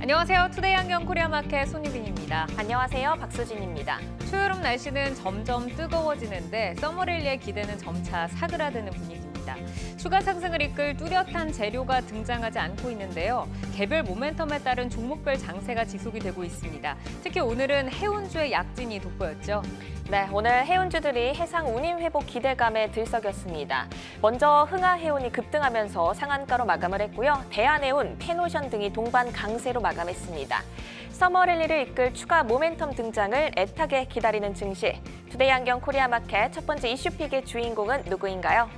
안녕하세요. 투데이 안경 코리아마켓 손유빈입니다. 안녕하세요. 박수진입니다. 초여름 날씨는 점점 뜨거워지는데 서머랠리의 기대는 점차 사그라드는 분위기입니다. 추가 상승을 이끌 뚜렷한 재료가 등장하지 않고 있는데요. 개별 모멘텀에 따른 종목별 장세가 지속이 되고 있습니다. 특히 오늘은 해운주의 약진이 돋보였죠. 네, 오늘 해운주들이 해상 운임 회복 기대감에 들썩였습니다. 먼저 흥하해운이 급등하면서 상한가로 마감을 했고요. 대한해운, 펜오션 등이 동반 강세로 마감했습니다. 서머랠리를 이끌 추가 모멘텀 등장을 애타게 기다리는 증시. 투데이 안경 코리아마켓 첫 번째 이슈픽의 주인공은 누구인가요?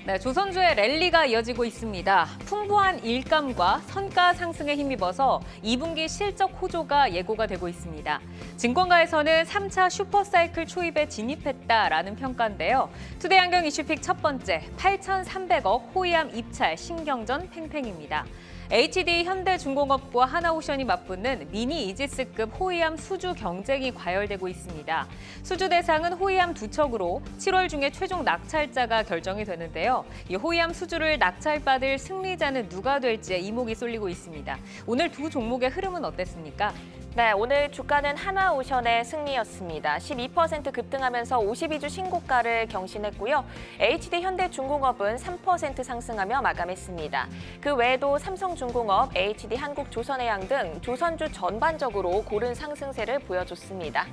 네, 조선주의 랠리가 이어지고 있습니다. 풍부한 일감과 선가 상승에 힘입어서 2분기 실적 호조가 예고가 되고 있습니다. 증권가에서는 3차 슈퍼사이클 초입에 진입했다라는 평가인데요. 투데이 안경 이슈픽 첫 번째, 8,300억 호위함 입찰 신경전 팽팽입니다. HD 현대중공업과 하나오션이 맞붙는 미니 이지스급 호위함 수주 경쟁이 과열되고 있습니다. 수주 대상은 호위함 2척으로 7월 중에 최종 낙찰자가 결정이 되는데요. 이 호위함 수주를 낙찰받을 승리자는 누가 될지에 이목이 쏠리고 있습니다. 오늘 두 종목의 흐름은 어땠습니까? 네, 오늘 주가는 하나오션의 승리였습니다. 12% 급등하면서 52주 신고가를 경신했고요. HD 현대중공업은 3% 상승하며 마감했습니다. 그 외에도 삼성중공업, HD 한국조선해양 등 조선주 전반적으로 고른 상승세를 보여줬습니다.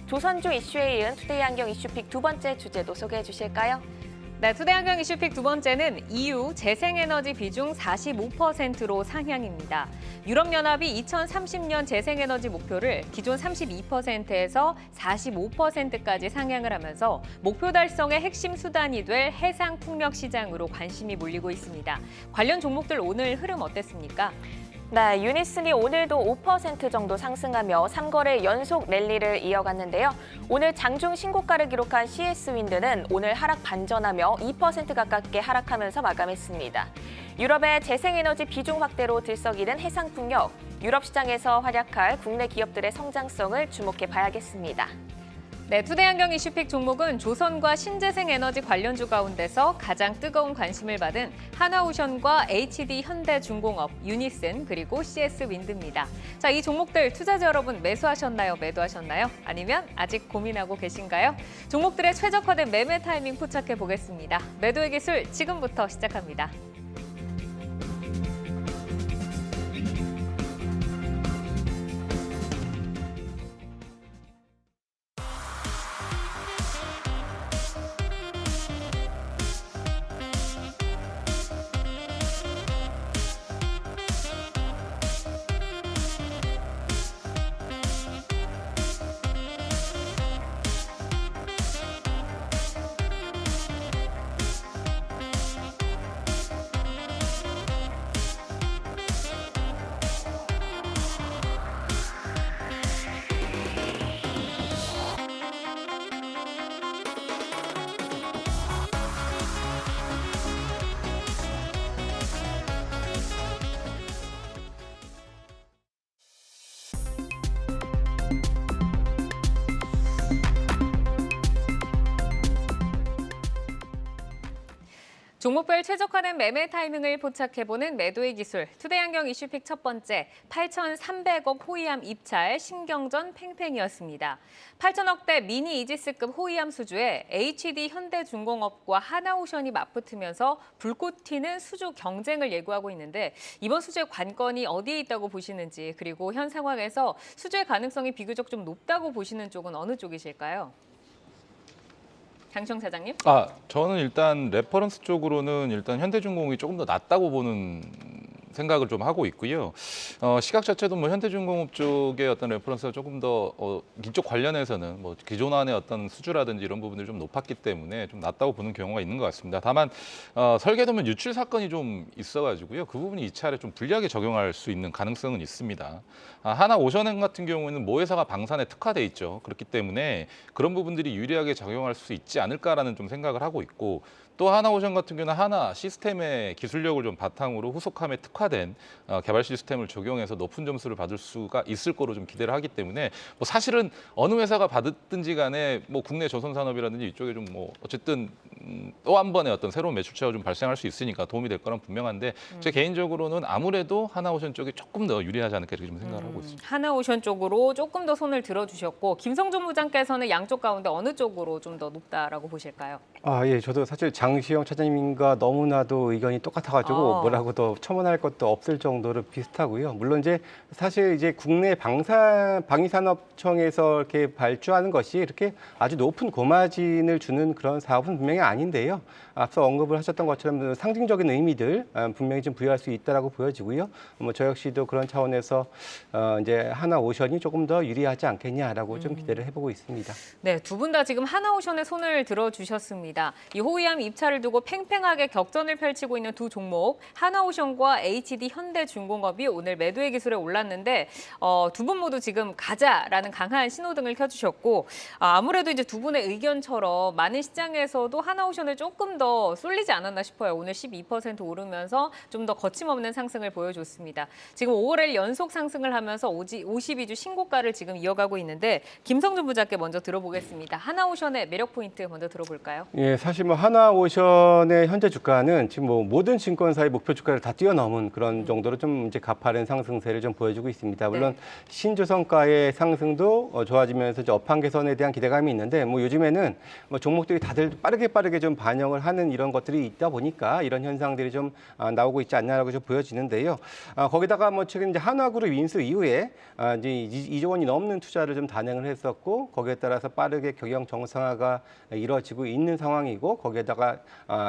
조선주 이슈에 이은 투데이 안경 이슈픽 두 번째 주제도 소개해 주실까요? 네, 투데이 안경 이슈픽 두 번째는 EU 재생에너지 비중 45%로 상향입니다. 유럽연합이 2030년 재생에너지 목표를 기존 32%에서 45%까지 상향을 하면서 목표 달성의 핵심 수단이 될 해상 풍력 시장으로 관심이 몰리고 있습니다. 관련 종목들 오늘 흐름 어땠습니까? 네, 유니슨이 오늘도 5% 정도 상승하며 3거래 연속 랠리를 이어갔는데요. 오늘 장중 신고가를 기록한 CS윈드는 오늘 하락 반전하며 2% 가깝게 하락하면서 마감했습니다. 유럽의 재생에너지 비중 확대로 들썩이는 해상풍력, 유럽 시장에서 활약할 국내 기업들의 성장성을 주목해 봐야겠습니다. 네, 투데이 안경 이슈픽 종목은 조선과 신재생에너지 관련주 가운데서 가장 뜨거운 관심을 받은 하나오션과 HD 현대중공업, 유니슨 그리고 CS윈드입니다. 자, 이 종목들 투자자 여러분 매수하셨나요? 매도하셨나요? 아니면 아직 고민하고 계신가요? 종목들의 최적화된 매매 타이밍 포착해 보겠습니다. 매도의 기술 지금부터 시작합니다. 종목별 최적화된 매매 타이밍을 포착해보는 매도의 기술. 투데이 안경 이슈픽 첫 번째, 8,300억 호위함 입찰 신경전 팽팽이었습니다. 8천억대 미니 이지스급 호위함 수주에 HD 현대중공업과 하나오션이 맞붙으면서 불꽃 튀는 수주 경쟁을 예고하고 있는데 이번 수주의 관건이 어디에 있다고 보시는지 그리고 현 상황에서 수주의 가능성이 비교적 좀 높다고 보시는 쪽은 어느 쪽이실까요? 장시영 사장님? 저는 일단 레퍼런스 쪽으로는 일단 현대중공업이 조금 더 낫다고 보는 생각을 좀 하고 있고요. 시각 자체도 뭐 현대중공업 쪽의 어떤 레퍼런스가 조금 더 이쪽 관련해서는 뭐 기존안의 어떤 수주라든지 이런 부분들이 좀 높았기 때문에 좀 낫다고 보는 경우가 있는 것 같습니다. 다만 설계도면 유출 사건이 좀 있어가지고요. 그 부분이 이 차례 좀 불리하게 적용할 수 있는 가능성은 있습니다. 하나오션행 같은 경우에는 모회사가 방산에 특화돼 있죠. 그렇기 때문에 그런 부분들이 유리하게 적용할 수 있지 않을까라는 좀 생각을 하고 있고 또 하나오션 같은 경우는 하나 시스템의 기술력을 좀 바탕으로 후속함에 특화된 개발 시스템을 적용해서 높은 점수를 받을 수가 있을 거로 좀 기대를 하기 때문에 뭐 사실은 어느 회사가 받았든지 간에 뭐 국내 조선산업이라든지 이쪽에 좀 뭐 어쨌든 또 한 번의 어떤 새로운 매출처가 좀 발생할 수 있으니까 도움이 될 거란 분명한데 제 개인적으로는 아무래도 하나오션 쪽이 조금 더 유리하지 않을까 이렇게 좀 생각을 하고 있습니다. 하나오션 쪽으로 조금 더 손을 들어주셨고 김성준 부장께서는 양쪽 가운데 어느 쪽으로 좀 더 높다라고 보실까요? 예, 저도 사실 장시영 차장님과 너무나도 의견이 똑같아가지고 뭐라고 더 첨언할 것도 없을 정도로 비슷하고요. 물론 이제 사실 이제 국내 방위산업청에서 이렇게 발주하는 것이 이렇게 아주 높은 고마진을 주는 그런 사업은 분명히 아닌데요. 앞서 언급을 하셨던 것처럼 상징적인 의미들 분명히 좀 부여할 수 있다라고 보여지고요. 뭐 저 역시도 그런 차원에서 이제 하나오션이 조금 더 유리하지 않겠냐라고 좀 기대를 해보고 있습니다. 네, 두 분 다 지금 하나오션에 손을 들어주셨습니다. 이 호위함 입찰을 두고 팽팽하게 격전을 펼치고 있는 두 종목, 하나오션과 HD 현대중공업이 오늘 매도의 기술에 올랐는데 두 분 모두 지금 가자라는 강한 신호등을 켜주셨고 아무래도 이제 두 분의 의견처럼 많은 시장에서도 하나오션을 조금 더 쏠리지 않았나 싶어요. 오늘 12% 오르면서 좀 더 거침없는 상승을 보여줬습니다. 지금 5월 연속 상승을 하면서 52주 신고가를 지금 이어가고 있는데 김성준 부장께 먼저 들어보겠습니다. 하나오션의 매력 포인트 먼저 들어볼까요? 예, 사실 뭐 하나오션의 현재 주가는 지금 뭐 모든 증권사의 목표 주가를 다 뛰어넘은 그런 정도로 좀 이제 가파른 상승세를 좀 보여주고 있습니다. 물론 네. 신조선가의 상승도 좋아지면서 이제 업황 개선에 대한 기대감이 있는데 뭐 요즘에는 뭐 종목들이 다들 빠르게 좀 반영을 하는 이런 것들이 있다 보니까 이런 현상들이 좀 나오고 있지 않냐라고 좀 보여지는데요. 거기다가 뭐 최근 이제 한화그룹 인수 이후에 이제 2조 원이 넘는 투자를 좀 단행을 했었고 거기에 따라서 빠르게 경영 정상화가 이루어지고 있는 상황이고 거기에다가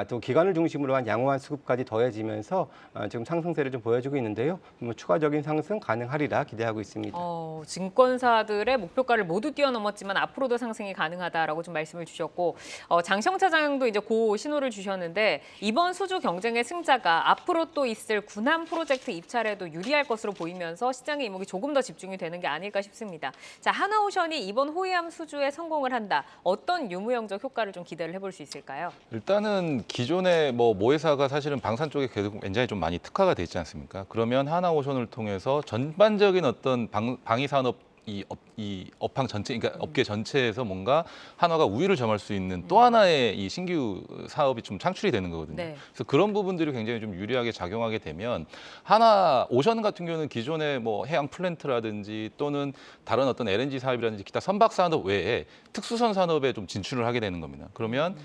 또 기관을 중심으로 한 양호한 수급까지 더해지면서 지금 상승세를 좀 보여주고 있는데요. 뭐 추가적인 상승 가능하리라 기대하고 있습니다. 증권사들의 목표가를 모두 뛰어넘었지만 앞으로도 상승이 가능하다라고 좀 말씀을 주셨고 장시영 차장도 이제 고 신호를 주셨는데 이번 수주 경쟁의 승자가 앞으로 또 있을 군함 프로젝트 입찰에도 유리할 것으로 보이면서 시장의 이목이 조금 더 집중이 되는 게 아닐까 싶습니다. 자, 하나오션이 이번 호위함 수주에 성공을 한다. 어떤 유무형적 효과를 좀 기대를 해볼 수 있을까요? 일단은 기존의 모회사가 사실은 방산 쪽에 계속 굉장히 좀 많이 특화가 돼 있지 않습니까? 그러면 하나오션을 통해서 전반적인 어떤 방위산업 이 업황 전체, 그러니까 업계 전체에서 뭔가 한화가 우위를 점할 수 있는 또 하나의 이 신규 사업이 좀 창출이 되는 거거든요. 네. 그래서 그런 부분들이 굉장히 좀 유리하게 작용하게 되면 하나오션 같은 경우는 기존의 뭐 해양 플랜트라든지 또는 다른 어떤 LNG 사업이라든지 기타 선박 산업 외에 특수선 산업에 좀 진출을 하게 되는 겁니다. 그러면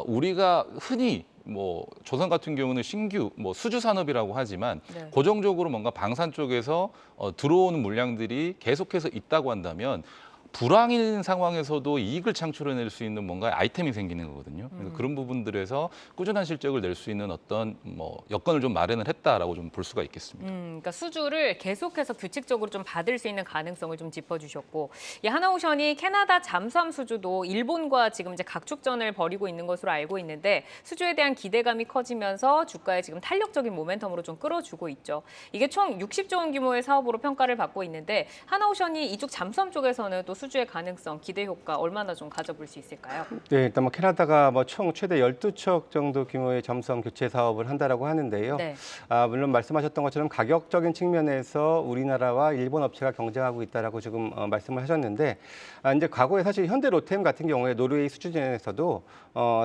우리가 흔히 뭐 조선 같은 경우는 신규 뭐 수주 산업이라고 하지만 네. 고정적으로 뭔가 방산 쪽에서 들어오는 물량들이 계속해서 있다고 한다면 불황인 상황에서도 이익을 창출해낼 수 있는 뭔가 아이템이 생기는 거거든요. 그래서 그런 부분들에서 꾸준한 실적을 낼 수 있는 어떤 뭐 여건을 좀 마련을 했다라고 좀 볼 수가 있겠습니다. 그러니까 수주를 계속해서 규칙적으로 좀 받을 수 있는 가능성을 좀 짚어주셨고, 이 하나오션이 캐나다 잠수함 수주도 일본과 지금 이제 각축전을 벌이고 있는 것으로 알고 있는데 수주에 대한 기대감이 커지면서 주가에 지금 탄력적인 모멘텀으로 좀 끌어주고 있죠. 이게 총 60조 원 규모의 사업으로 평가를 받고 있는데 하나오션이 이쪽 잠수함 쪽에서는 또 수주의 가능성, 기대 효과 얼마나 좀 가져볼 수 있을까요? 네, 일단 뭐 캐나다가 뭐 총 최대 12척 정도 규모의 잠수함 교체 사업을 한다라고 하는데요. 네. 물론 말씀하셨던 것처럼 가격적인 측면에서 우리나라와 일본 업체가 경쟁하고 있다라고 지금 말씀을 하셨는데 이제 과거에 사실 현대 로템 같은 경우에 노르웨이 수주전에서도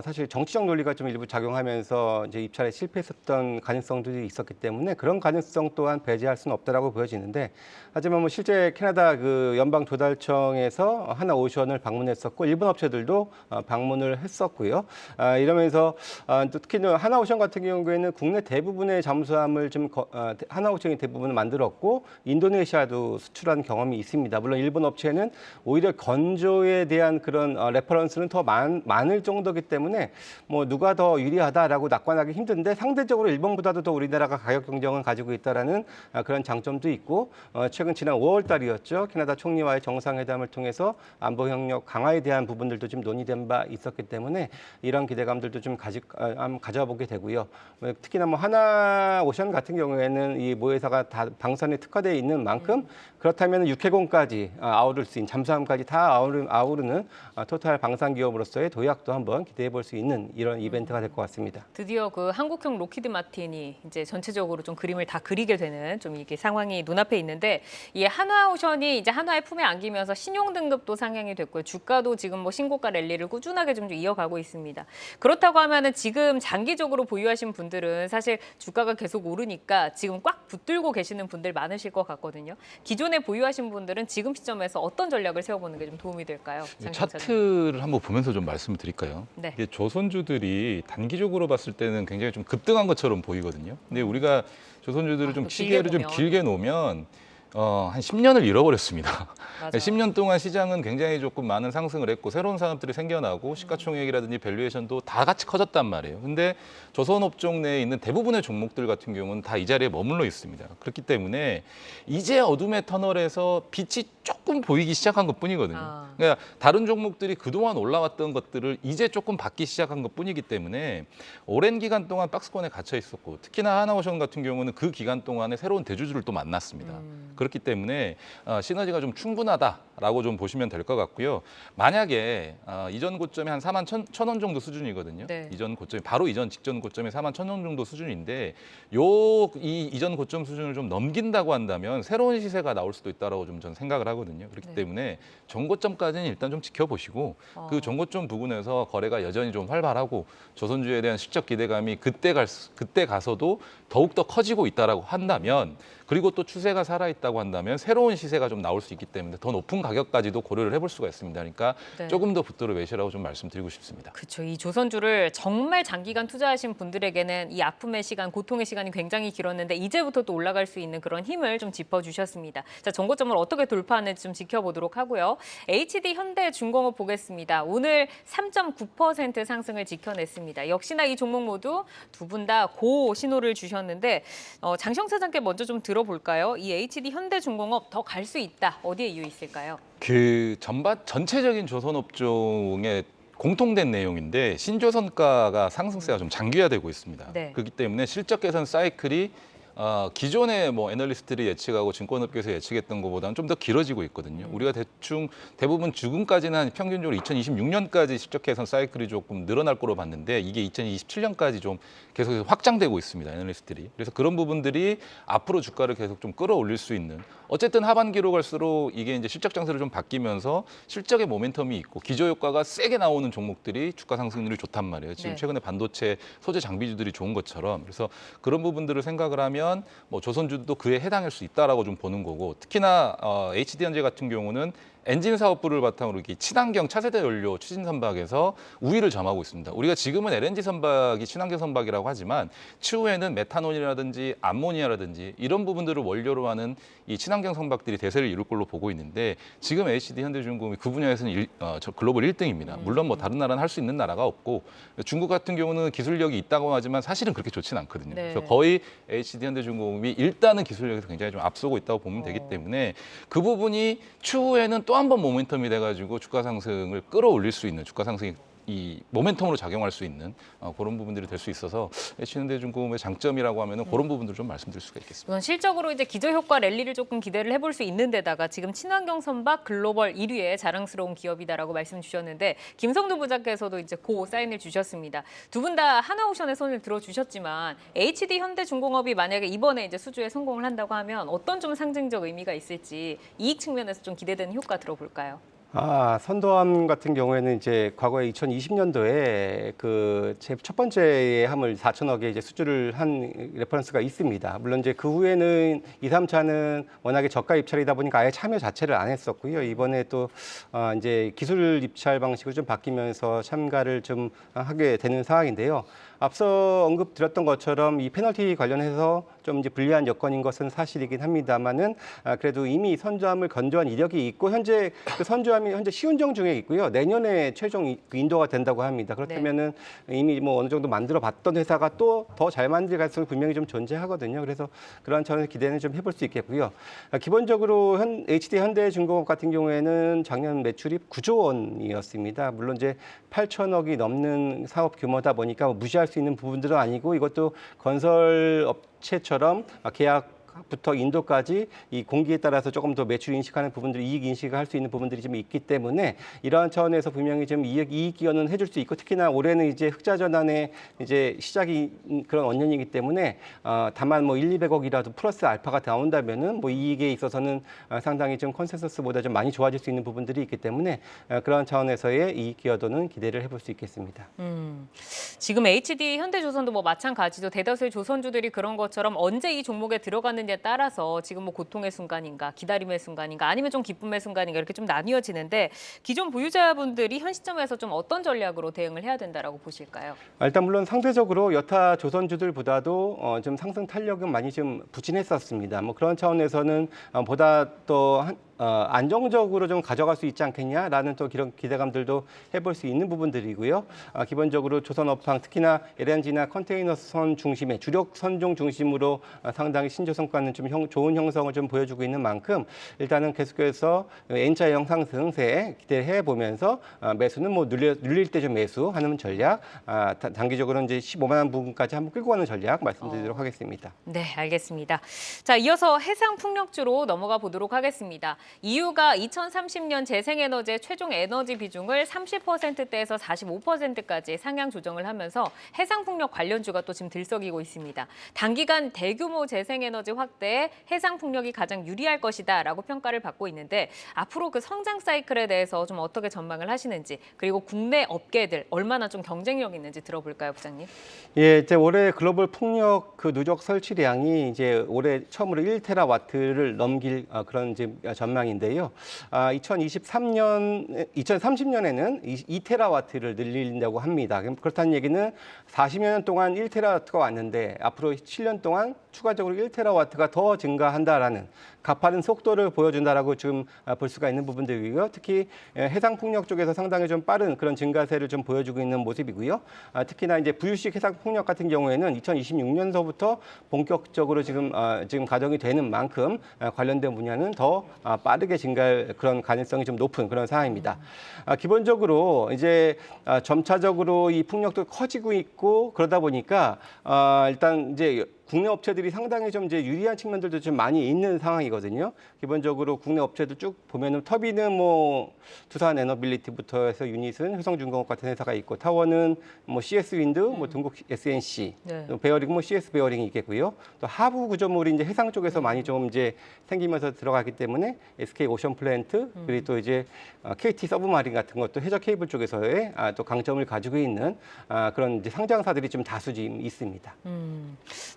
사실 정치적 논리가 좀 일부 작용하면서 이제 입찰에 실패했었던 가능성들이 있었기 때문에 그런 가능성 또한 배제할 수는 없다라고 보여지는데 하지만 뭐 실제 캐나다 그 연방 조달청에서 하나오션을 방문했었고 일본 업체들도 방문을 했었고요. 이러면서 특히 하나오션 같은 경우에는 국내 대부분의 잠수함을 좀 하나오션이 대부분 만들었고 인도네시아도 수출한 경험이 있습니다. 물론 일본 업체는 오히려 건조에 대한 그런 레퍼런스는 더 많을 정도이기 때문에 뭐 누가 더 유리하다라고 낙관하기 힘든데 상대적으로 일본보다도 더 우리나라가 가격 경쟁을 가지고 있다라는 그런 장점도 있고 최근 지난 5월 달이었죠. 캐나다 총리와의 정상회담을 통해서 안보 협력 강화에 대한 부분들도 좀 논의된 바 있었기 때문에 이런 기대감들도 좀 가져보게 되고요. 특히나 뭐 하나오션 같은 경우에는 이 모회사가 다 방산에 특화되어 있는 만큼 그렇다면 육해공까지 아우를 수 있는 잠수함까지 다 아우르는 토탈 방산 기업으로서의 도약도 한번 기대해 볼 수 있는 이런 이벤트가 될 것 같습니다. 드디어 그 한국형 로키드 마틴이 이제 전체적으로 좀 그림을 다 그리게 되는 좀 이게 상황이 눈앞에 있는데 이 한화오션이 이제 한화의 품에 안기면서 신용 등급도 상향이 됐고요. 주가도 지금 뭐 신고가 랠리를 꾸준하게 좀 이어가고 있습니다. 그렇다고 하면은 지금 장기적으로 보유하신 분들은 사실 주가가 계속 오르니까 지금 꽉 붙들고 계시는 분들 많으실 것 같거든요. 기존에 보유하신 분들은 지금 시점에서 어떤 전략을 세워보는 게 좀 도움이 될까요? 차트를 한번 보면서 좀 말씀을 드릴까요? 네. 이게 조선주들이 단기적으로 봤을 때는 굉장히 좀 급등한 것처럼 보이거든요. 근데 우리가 조선주들을 좀 또 시계를 좀 보면. 길게 놓으면 한 10년을 잃어버렸습니다. 맞아요. 10년 동안 시장은 굉장히 조금 많은 상승을 했고 새로운 산업들이 생겨나고 시가총액이라든지 밸류에이션도 다 같이 커졌단 말이에요. 근데 조선업종 내에 있는 대부분의 종목들 같은 경우는 다 이 자리에 머물러 있습니다. 그렇기 때문에 이제 어둠의 터널에서 빛이 조금 보이기 시작한 것뿐이거든요. 그러니까 다른 종목들이 그동안 올라왔던 것들을 이제 조금 받기 시작한 것뿐이기 때문에 오랜 기간 동안 박스권에 갇혀 있었고 특히나 하나오션 같은 경우는 그 기간 동안에 새로운 대주주를 또 만났습니다. 그렇기 때문에 시너지가 좀 충분하다라고 좀 보시면 될 것 같고요. 만약에 이전 고점이 한 4만 1,000원 정도 수준이거든요. 네. 이전 고점이 바로 직전 고점이 4만 1,000원 정도 수준인데 이전 고점 수준을 좀 넘긴다고 한다면 새로운 시세가 나올 수도 있다라고 좀 전 생각을 하거든요. 그렇기 네. 때문에 전고점까지는 일단 좀 지켜보시고 그 전고점 부근에서 거래가 여전히 좀 활발하고 조선주에 대한 실적 기대감이 그때 가서도 더욱더 커지고 있다라고 한다면 그리고 또 추세가 살아있다고 한다면 새로운 시세가 좀 나올 수 있기 때문에 더 높은 가격까지도 고려를 해볼 수가 있습니다. 그러니까 네. 조금 더 붙들어 매시라고 좀 말씀드리고 싶습니다. 그렇죠. 이 조선주를 정말 장기간 투자하신 분들에게는 이 아픔의 시간, 고통의 시간이 굉장히 길었는데 이제부터 또 올라갈 수 있는 그런 힘을 좀 짚어주셨습니다. 자, 전고점을 어떻게 돌파하는지 좀 지켜보도록 하고요. HD 현대중공업 보겠습니다. 오늘 3.9% 상승을 지켜냈습니다. 역시나 이 종목 모두 두 분 다 고 신호를 주셨는데 장시영 사장께 먼저 좀 들어볼까요? 이 HD 현대중공업 더 갈 수 있다. 어디에 이유 있을까요? 그 전체적인 조선업종의 공통된 내용인데 신조선가가 상승세가 좀 장기화되고 있습니다. 네. 그렇기 때문에 실적 개선 사이클이 기존의 뭐 애널리스트들이 예측하고 증권업계에서 예측했던 것보다는 좀 더 길어지고 있거든요. 우리가 대부분 지금까지는 한 평균적으로 2026년까지 실적 개선 사이클이 조금 늘어날 거로 봤는데 이게 2027년까지 좀 계속 확장되고 있습니다. 애널리스트들이. 그래서 그런 부분들이 앞으로 주가를 계속 좀 끌어올릴 수 있는 어쨌든 하반기로 갈수록 이게 이제 실적 장세로 좀 바뀌면서 실적의 모멘텀이 있고 기저 효과가 세게 나오는 종목들이 주가 상승률이 좋단 말이에요. 지금 네. 최근에 반도체 소재 장비주들이 좋은 것처럼 그래서 그런 부분들을 생각을 하면 뭐 조선주도 그에 해당할 수 있다라고 좀 보는 거고 특히나 HD현재 같은 경우는 엔진 사업부를 바탕으로 이렇게 친환경 차세대 연료 추진 선박에서 우위를 점하고 있습니다. 우리가 지금은 LNG 선박이 친환경 선박이라고 하지만 추후에는 메탄올이라든지 암모니아라든지 이런 부분들을 원료로 하는 이 친환경 선박들이 대세를 이룰 걸로 보고 있는데 지금 HD 현대중공업이 그 분야에서는 글로벌 1등입니다. 물론 뭐 다른 나라는 할 수 있는 나라가 없고 중국 같은 경우는 기술력이 있다고 하지만 사실은 그렇게 좋지는 않거든요. 네. 그래서 거의 HD 현대중공업이 일단은 기술력에서 굉장히 좀 앞서고 있다고 보면 되기 때문에 그 부분이 추후에는 또 한 번 모멘텀이 돼가지고 주가 상승을 끌어올릴 수 있는 주가 상승이 이 모멘텀으로 작용할 수 있는 그런 부분들이 될 수 있어서 HD현대중공업의 장점이라고 하면은 그런 부분들을 좀 말씀드릴 수가 있겠습니다. 우선 실적으로 이제 기저 효과 랠리를 조금 기대를 해볼 수 있는 데다가 지금 친환경 선박 글로벌 1위의 자랑스러운 기업이다라고 말씀 주셨는데 김성두 부장께서도 이제 고 사인을 주셨습니다. 두 분 다 하나오션의 손을 들어주셨지만 HD 현대중공업이 만약에 이번에 이제 수주에 성공을 한다고 하면 어떤 좀 상징적 의미가 있을지 이익 측면에서 좀 기대되는 효과 들어볼까요? 선도함 같은 경우에는 이제 과거에 2020년도에 그 제 첫 번째 함을 4천억에 이제 수주를 한 레퍼런스가 있습니다. 물론 이제 그 후에는 2, 3차는 워낙에 저가 입찰이다 보니까 아예 참여 자체를 안 했었고요. 이번에 또 이제 기술 입찰 방식으로 좀 바뀌면서 참가를 좀 하게 되는 상황인데요. 앞서 언급드렸던 것처럼 이 페널티 관련해서 좀 이제 불리한 여건인 것은 사실이긴 합니다만은 그래도 이미 선주함을 건조한 이력이 있고 현재 그 선주함이 현재 시운정 중에 있고요. 내년에 최종 인도가 된다고 합니다. 그렇다면은 이미 뭐 어느 정도 만들어 봤던 회사가 또 더 잘 만들 가능성이 분명히 좀 존재하거든요. 그래서 그러한 차원에서 기대는 좀 해볼 수 있겠고요. 기본적으로 HD 현대중공업 같은 경우에는 작년 매출이 9조 원이었습니다. 물론 이제 8천억이 넘는 사업 규모다 보니까 뭐 무시할 수 있는 부분들은 아니고 이것도 건설 업체처럼 계약부터 인도까지 이 공기에 따라서 조금 더 매출 인식하는 부분들, 이익 인식을 할 수 있는 부분들이 좀 있기 때문에 이러한 차원에서 분명히 좀 이익 기여는 해줄 수 있고 특히나 올해는 이제 흑자 전환의 이제 시작이 그런 원년이기 때문에 다만 뭐 200억이라도 플러스 알파가 나온다면은 뭐 이익에 있어서는 상당히 좀 컨센서스보다 좀 많이 좋아질 수 있는 부분들이 있기 때문에 그런 차원에서의 이익 기여도는 기대를 해볼 수 있겠습니다. 지금 HD 현대조선도 뭐 마찬가지죠. 대다수의 조선주들이 그런 것처럼 언제 이 종목에 들어갔느냐에 따라서 지금 뭐 고통의 순간인가, 기다림의 순간인가, 아니면 좀 기쁨의 순간인가 이렇게 좀 나뉘어지는데 기존 보유자분들이 현 시점에서 좀 어떤 전략으로 대응을 해야 된다라고 보실까요? 일단 물론 상대적으로 여타 조선주들보다도 좀 상승 탄력은 많이 좀 부진했었습니다. 뭐 그런 차원에서는 보다 더 안정적으로 좀 가져갈 수 있지 않겠냐라는 또 그런 기대감들도 해볼 수 있는 부분들이고요. 기본적으로 조선업황 특히나 LNG나 컨테이너선 중심의 주력 선종 중심으로 상당히 신조선가는 좀 좋은 형성을 좀 보여주고 있는 만큼 일단은 계속해서 N자형 상승세 기대해 보면서 매수는 뭐 눌릴 때 좀 매수하는 전략, 단기적으로 이제 15만 원 부분까지 한번 끌고 가는 전략 말씀드리도록 하겠습니다. 네, 알겠습니다. 자, 이어서 해상풍력주로 넘어가 보도록 하겠습니다. EU가 2030년 재생에너지의 최종 에너지 비중을 30%대에서 45%까지 상향 조정을 하면서 해상풍력 관련주가 또 지금 들썩이고 있습니다. 단기간 대규모 재생에너지 확대에 해상풍력이 가장 유리할 것이다라고 평가를 받고 있는데 앞으로 그 성장 사이클에 대해서 좀 어떻게 전망을 하시는지 그리고 국내 업계들 얼마나 좀 경쟁력 있는지 들어볼까요, 부장님? 예, 이제 올해 글로벌 풍력 그 누적 설치량이 이제 올해 처음으로 1테라와트를 넘길 그런 이제 전망인데요. 2030년에는 2테라와트를 늘린다고 합니다. 그렇다는 얘기는 40여 년 동안 1테라와트가 왔는데 앞으로 7년 동안 추가적으로 1테라와트가 더 증가한다라는 가파른 속도를 보여준다라고 지금 볼 수가 있는 부분들이고요. 특히 해상풍력 쪽에서 상당히 좀 빠른 그런 증가세를 좀 보여주고 있는 모습이고요. 특히나 이제 부유식 해상풍력 같은 경우에는 2026년서부터 본격적으로 지금 가동이 되는 만큼 관련된 분야는 더 빠르게 증가할 그런 가능성이 좀 높은 그런 상황입니다. 기본적으로 이제 점차적으로 이 풍력도 커지고 있고 그러다 보니까 일단 이제 국내 업체들이 상당히 좀 이제 유리한 측면들도 좀 많이 있는 상황이거든요. 기본적으로 국내 업체들 쭉 보면은 터비는 뭐 두산 에너빌리티부터 해서 유닛은 효성중공업 같은 회사가 있고 타워는 뭐 CS 윈드, 뭐 동국 SNC, 네. 베어링 뭐 CS 베어링이 있겠고요. 또 하부 구조물이 이제 해상 쪽에서 많이 좀 이제 생기면서 들어가기 때문에 SK 오션 플랜트 그리고 또 이제 KT 서브마린 같은 것도 해저 케이블 쪽에서의 또 강점을 가지고 있는 그런 이제 상장사들이 좀 다수 지금 있습니다.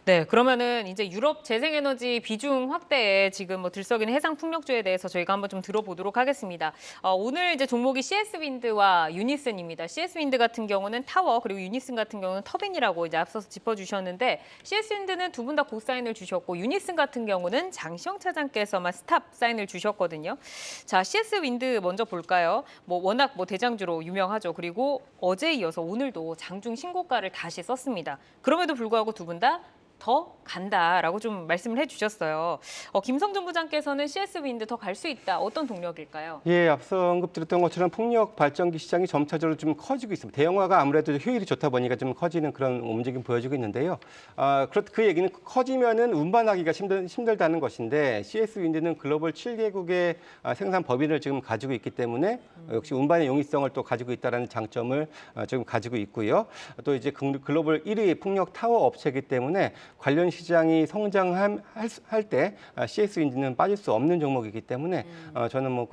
네, 그러면은 이제 유럽 재생에너지 비중 확대에 지금 뭐 들썩이는 해상 풍력주에 대해서 저희가 한번 좀 들어보도록 하겠습니다. 오늘 이제 종목이 CS 윈드와 유니슨입니다. CS 윈드 같은 경우는 타워 그리고 유니슨 같은 경우는 터빈이라고 이제 앞서서 짚어주셨는데 CS 윈드는 두 분 다 고사인을 주셨고 유니슨 같은 경우는 장시영 차장께서만 스탑 사인을 주셨거든요. 자, CS 윈드 먼저 볼까요? 뭐 워낙 뭐 대장주로 유명하죠. 그리고 어제 이어서 오늘도 장중 신고가를 다시 썼습니다. 그럼에도 불구하고 두 분 다 더 간다라고 좀 말씀을 해주셨어요. 김성준 부장께서는 CS 윈드 더 갈 수 있다. 어떤 동력일까요? 예, 앞서 언급드렸던 것처럼 풍력 발전기 시장이 점차적으로 좀 커지고 있습니다. 대형화가 아무래도 효율이 좋다 보니까 좀 커지는 그런 움직임 보여주고 있는데요. 그 얘기는 커지면은 운반하기가 힘들다는 것인데 CS 윈드는 글로벌 7개국의 생산 법인을 지금 가지고 있기 때문에 역시 운반의 용이성을 또 가지고 있다는 장점을 지금 가지고 있고요. 또 이제 글로벌 1위 풍력 타워 업체이기 때문에 관련 시장이 성장할 때 CS 윈드는 빠질 수 없는 종목이기 때문에 저는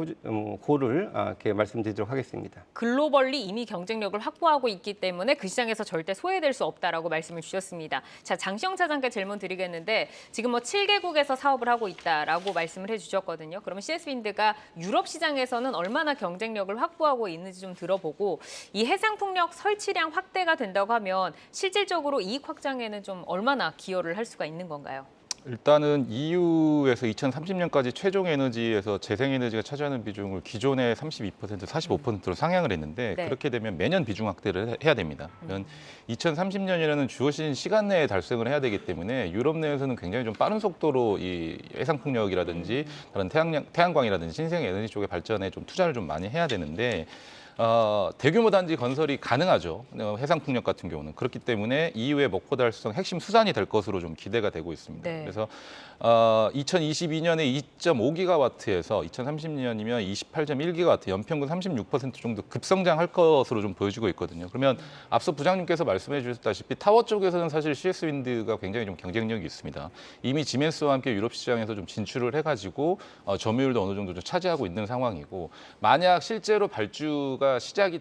고를 이렇게 말씀드리도록 하겠습니다. 글로벌리 이미 경쟁력을 확보하고 있기 때문에 그 시장에서 절대 소외될 수 없다라고 말씀을 주셨습니다. 자, 장시영 차장께 질문 드리겠는데 지금 7개국에서 사업을 하고 있다라고 말씀을 해주셨거든요. 그러면 CS 윈드가 유럽 시장에서는 얼마나 경쟁력을 확보하고 있는지 좀 들어보고 이 해상풍력 설치량 확대가 된다고 하면 실질적으로 이익 확장에는 좀 얼마나 기여를 할 수가 있는 건가요? 일단은 EU에서 2030년까지 최종 에너지에서 재생에너지가 차지하는 비중을 기존의 32%, 45%로 상향을 했는데 네. 그렇게 되면 매년 비중 확대를 해야 됩니다. 그러면 2030년이라는 주어진 시간 내에 달성을 해야 되기 때문에 유럽 내에서는 굉장히 좀 빠른 속도로 이 해상풍력이라든지 다른 태양광이라든지 신생에너지 쪽의 발전에 좀 투자를 좀 많이 해야 되는데 대규모 단지 건설이 가능하죠. 해상풍력 같은 경우는. 그렇기 때문에 EU의 목표 달성 핵심 수단이 될 것으로 좀 기대가 되고 있습니다. 네. 그래서 2022년에 2.5기가와트에서 2030년이면 28.1기가와트, 연평균 36% 정도 급성장할 것으로 좀 보여지고 있거든요. 그러면 앞서 부장님께서 말씀해 주셨다시피 타워 쪽에서는 사실 CS 윈드가 굉장히 좀 경쟁력이 있습니다. 이미 지멘스와 함께 유럽 시장에서 좀 진출을 해가지고 점유율도 어느 정도 좀 차지하고 있는 상황이고 만약 실제로 발주가 시작이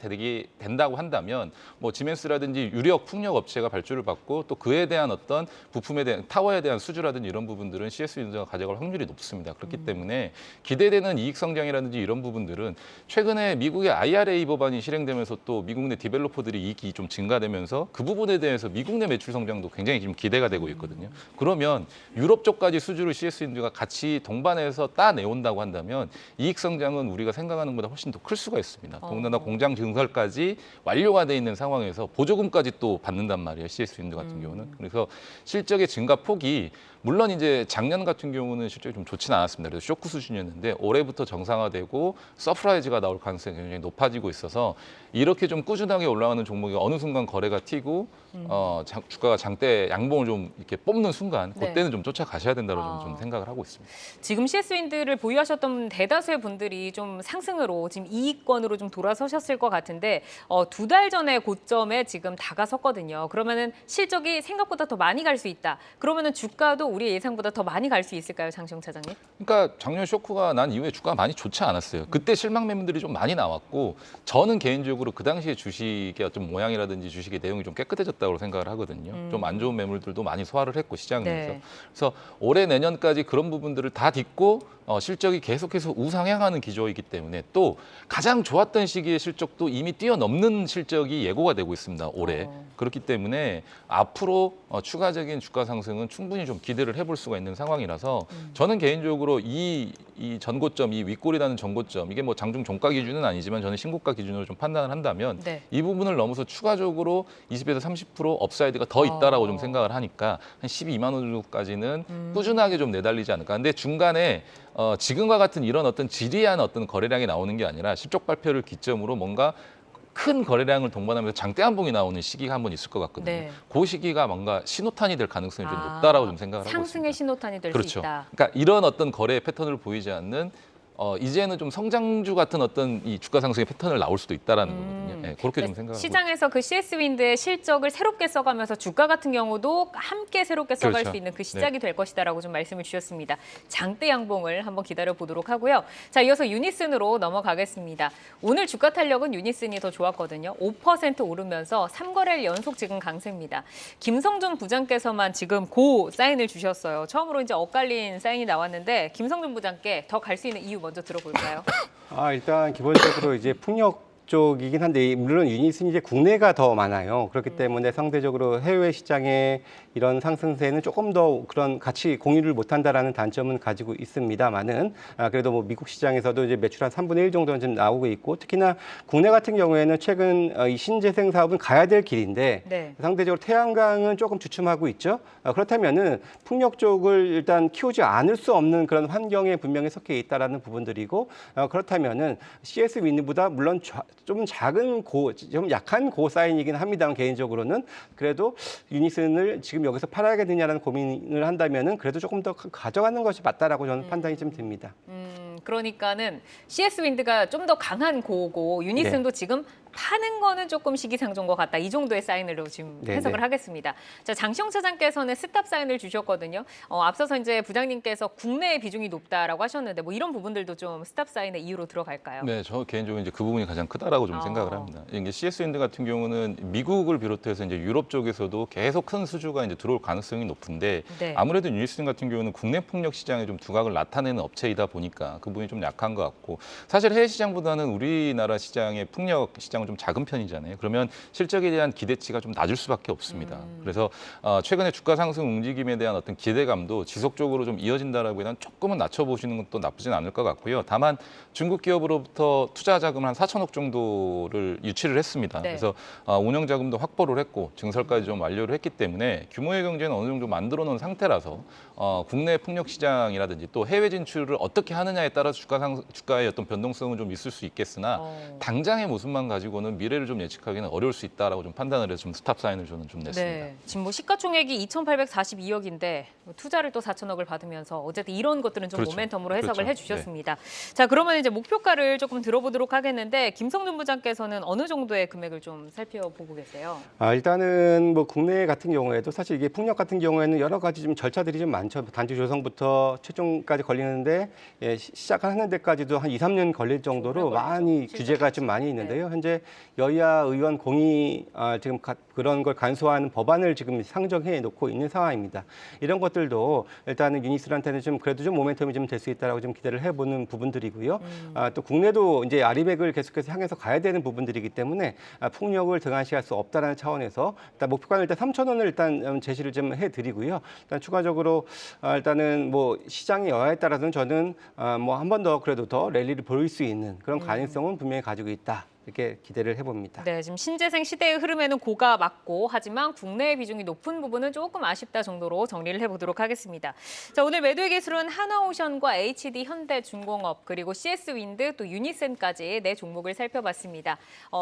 된다고 한다면 지멘스라든지 유력 풍력 업체가 발주를 받고 또 그에 대한 어떤 부품에 대한 타워에 대한 수주라든지 이런 부분들은 CS 윈드가 가져갈 확률이 높습니다. 그렇기 때문에 기대되는 이익 성장이라든지 이런 부분들은 최근에 미국의 IRA 법안이 실행되면서 또 미국 내 디벨로퍼들이 이익이 좀 증가되면서 그 부분에 대해서 미국 내 매출 성장도 굉장히 지금 기대가 되고 있거든요. 그러면 유럽 쪽까지 수주를 CS 윈드가 같이 동반해서 따내온다고 한다면 이익 성장은 우리가 생각하는 것보다 훨씬 더 클 수가 있습니다. 더군다나 공장 증설까지 완료가 돼 있는 상황에서 보조금까지 또 받는단 말이에요. CS 윈드 같은 경우는. 그래서 실적의 증가 폭이 물론 이제 작년 같은 경우는 실적이 좀 좋지는 않았습니다. 그래서 쇼크 수준이었는데 올해부터 정상화되고 서프라이즈가 나올 가능성이 굉장히 높아지고 있어서 이렇게 좀 꾸준하게 올라가는 종목이 어느 순간 거래가 튀고 주가가 장대 양봉을 좀 이렇게 뽑는 순간 네. 그때는 좀 쫓아가셔야 된다고 좀 생각을 하고 있습니다. 지금 CS 윈드를 보유하셨던 대다수의 분들이 좀 상승으로 지금 이익권으로 좀 돌아서셨을 것 같은데 2달 전에 고점에 지금 다가섰거든요. 그러면은 실적이 생각보다 더 많이 갈 수 있다. 그러면은 주가도 우리 예상보다 더 많이 갈 수 있을까요, 장시영 차장님? 그러니까 작년 쇼크가 난 이후에 주가가 많이 좋지 않았어요. 그때 실망 매물들이 좀 많이 나왔고 저는 개인적으로 그 당시에 주식의 어떤 모양이라든지 주식의 내용이 좀 깨끗해졌다고 생각을 하거든요. 좀 안 좋은 매물들도 많이 소화를 했고 시장에서. 네. 그래서 올해 내년까지 그런 부분들을 다 딛고 실적이 계속해서 우상향하는 기조이기 때문에 또 가장 좋았던 시기의 실적도 이미 뛰어넘는 실적이 예고가 되고 있습니다. 올해. 그렇기 때문에 앞으로 추가적인 주가 상승은 충분히 좀 기대를 해볼 수가 있는 상황이라서 저는 개인적으로 이 전고점, 이 윗골이라는 전고점 이게 장중 종가 기준은 아니지만 저는 신고가 기준으로 좀 판단을 한다면 네. 이 부분을 넘어서 추가적으로 20에서 30% 업사이드가 더 있다라고 좀 생각을 하니까 한 12만 원 정도까지는 꾸준하게 좀 내달리지 않을까. 근데 중간에 지금과 같은 이런 어떤 지리한 어떤 거래량이 나오는 게 아니라 실적 발표를 기점으로 뭔가 큰 거래량을 동반하면서 장대 한봉이 나오는 시기가 한 번 있을 것 같거든요. 네. 그 시기가 뭔가 신호탄이 될 가능성이 좀 높다라고 좀 생각을 하고 있습니다. 상승의 신호탄이 될 수 그렇죠. 있다. 그러니까 이런 어떤 거래 패턴을 보이지 않는 이제는 좀 성장주 같은 어떤 이 주가 상승의 패턴을 나올 수도 있다라는 거거든요. 네, 그렇게 좀 생각하고 시장에서 그 CS 윈드의 실적을 새롭게 써가면서 주가 같은 경우도 함께 새롭게 써갈 그렇죠. 수 있는 그 시작이 될 것이다라고 좀 말씀을 주셨습니다. 장대 양봉을 한번 기다려 보도록 하고요. 자, 이어서 유니슨으로 넘어가겠습니다. 오늘 주가 탄력은 유니슨이 더 좋았거든요. 5% 오르면서 3거래일 연속 지금 강세입니다. 김성준 부장께서만 지금 고 사인을 주셨어요. 처음으로 이제 엇갈린 사인이 나왔는데 김성준 부장께 더 갈 수 있는 이유 먼저 들어볼까요? 일단 기본적으로 이제 풍력 쪽이긴 한데 물론 유닛은 이제 국내가 더 많아요. 그렇기 때문에 상대적으로 해외 시장의 이런 상승세는 조금 더 그런 같이 공유를 못한다라는 단점은 가지고 있습니다만은 그래도 미국 시장에서도 이제 매출 한 3분의 1 정도는 지금 나오고 있고 특히나 국내 같은 경우에는 최근 이 신재생 사업은 가야 될 길인데 네. 상대적으로 태양광은 조금 주춤하고 있죠. 그렇다면은 풍력 쪽을 일단 키우지 않을 수 없는 그런 환경에 분명히 섞여 있다라는 부분들이고 그렇다면은 CS 윈드보다 물론 좀 작은 좀 약한 고 사인이긴 합니다만 개인적으로는 그래도 유니슨을 지금 여기서 팔아야겠느냐라는 고민을 한다면은 그래도 조금 더 가져가는 것이 맞다라고 저는 판단이 좀 듭니다. 그러니까는 CS 윈드가 좀 더 강한 고고 유니슨도 지금 파는 거는 조금 시기상조인 것 같다. 이 정도의 사인으로 지금 네네. 해석을 하겠습니다. 자, 장시영 차장께서는 스탑 사인을 주셨거든요. 앞서서 이제 부장님께서 국내의 비중이 높다라고 하셨는데 뭐 이런 부분들도 좀 스탑 사인의 이유로 들어갈까요? 네, 저 개인적으로 이제 그 부분이 가장 크다라고 좀 생각을 합니다. 이게 CS 윈드 같은 경우는 미국을 비롯해서 이제 유럽 쪽에서도 계속 큰 수주가 이제 들어올 가능성이 높은데 네. 아무래도 유니슨 같은 경우는 국내 폭력 시장에 좀 두각을 나타내는 업체이다 보니까 그 부분이 좀 약한 것 같고 사실 해외 시장보다는 우리나라 시장의 폭력 시장은 좀 작은 편이잖아요. 그러면 실적에 대한 기대치가 좀 낮을 수밖에 없습니다. 그래서 최근에 주가 상승 움직임에 대한 어떤 기대감도 지속적으로 좀 이어진다라고 해서 조금은 낮춰보시는 것도 나쁘진 않을 것 같고요. 다만 중국 기업으로부터 투자 자금 한 4천억 정도를 유치를 했습니다. 네. 그래서 운영 자금도 확보를 했고 증설까지 좀 완료를 했기 때문에 규모의 경제는 어느 정도 만들어 놓은 상태라서 국내 폭력 시장이라든지 또 해외 진출을 어떻게 하느냐에 따라 주가의 어떤 변동성은 좀 있을 수 있겠으나 당장의 모습만 가지고는 미래를 좀 예측하기는 어려울 수 있다라고 좀 판단을 해서 좀 스탑 사인을 저는 좀 냈습니다. 네. 지금 뭐 시가총액이 2,842억인데 투자를 또 4천억을 받으면서 어쨌든 이런 것들은 좀 그렇죠. 모멘텀으로 해석을 그렇죠. 해주셨습니다. 자, 그러면 이제 목표가를 조금 들어보도록 하겠는데 김성준 부장께서는 어느 정도의 금액을 좀 살펴보고 계세요? 일단은 뭐 국내 같은 경우에도 사실 이게 풍력 같은 경우에는 여러 가지 좀 절차들이 좀 많죠. 단지 조성부터 최종까지 걸리는데 시작하는 데까지도 한 2, 3년 걸릴 정도로 많이 규제가 좀 많이 있는데요. 현재 여야 의원 공의 지금 그런 걸 간소화하는 법안을 지금 상정해 놓고 있는 상황입니다. 이런 것들도 일단은 유니슨한테는 좀 그래도 좀 모멘텀이 좀 될 수 있다라고 좀 기대를 해보는 부분들이고요. 또 국내도 이제 아리백을 계속해서 향해서 가야 되는 부분들이기 때문에 폭력을 등한시할 수 없다라는 차원에서 일단 목표가는 일단 3,000원을 일단 제시를 좀 해드리고요. 일단 추가적으로 일단은 뭐 시장의 여하에 따라서는 저는 뭐 한 번 더 그래도 더 랠리를 보일 수 있는 그런 가능성은 분명히 가지고 있다. 이렇게 기대를 해봅니다. 네, 지금 신재생 시대의 흐름에는 고가 맞고 하지만 국내의 비중이 높은 부분은 조금 아쉽다 정도로 정리를 해보도록 하겠습니다. 자, 오늘 매도의 기술은 하나오션과 HD 현대중공업 그리고 CS 윈드 또 유니센까지 네 종목을 살펴봤습니다.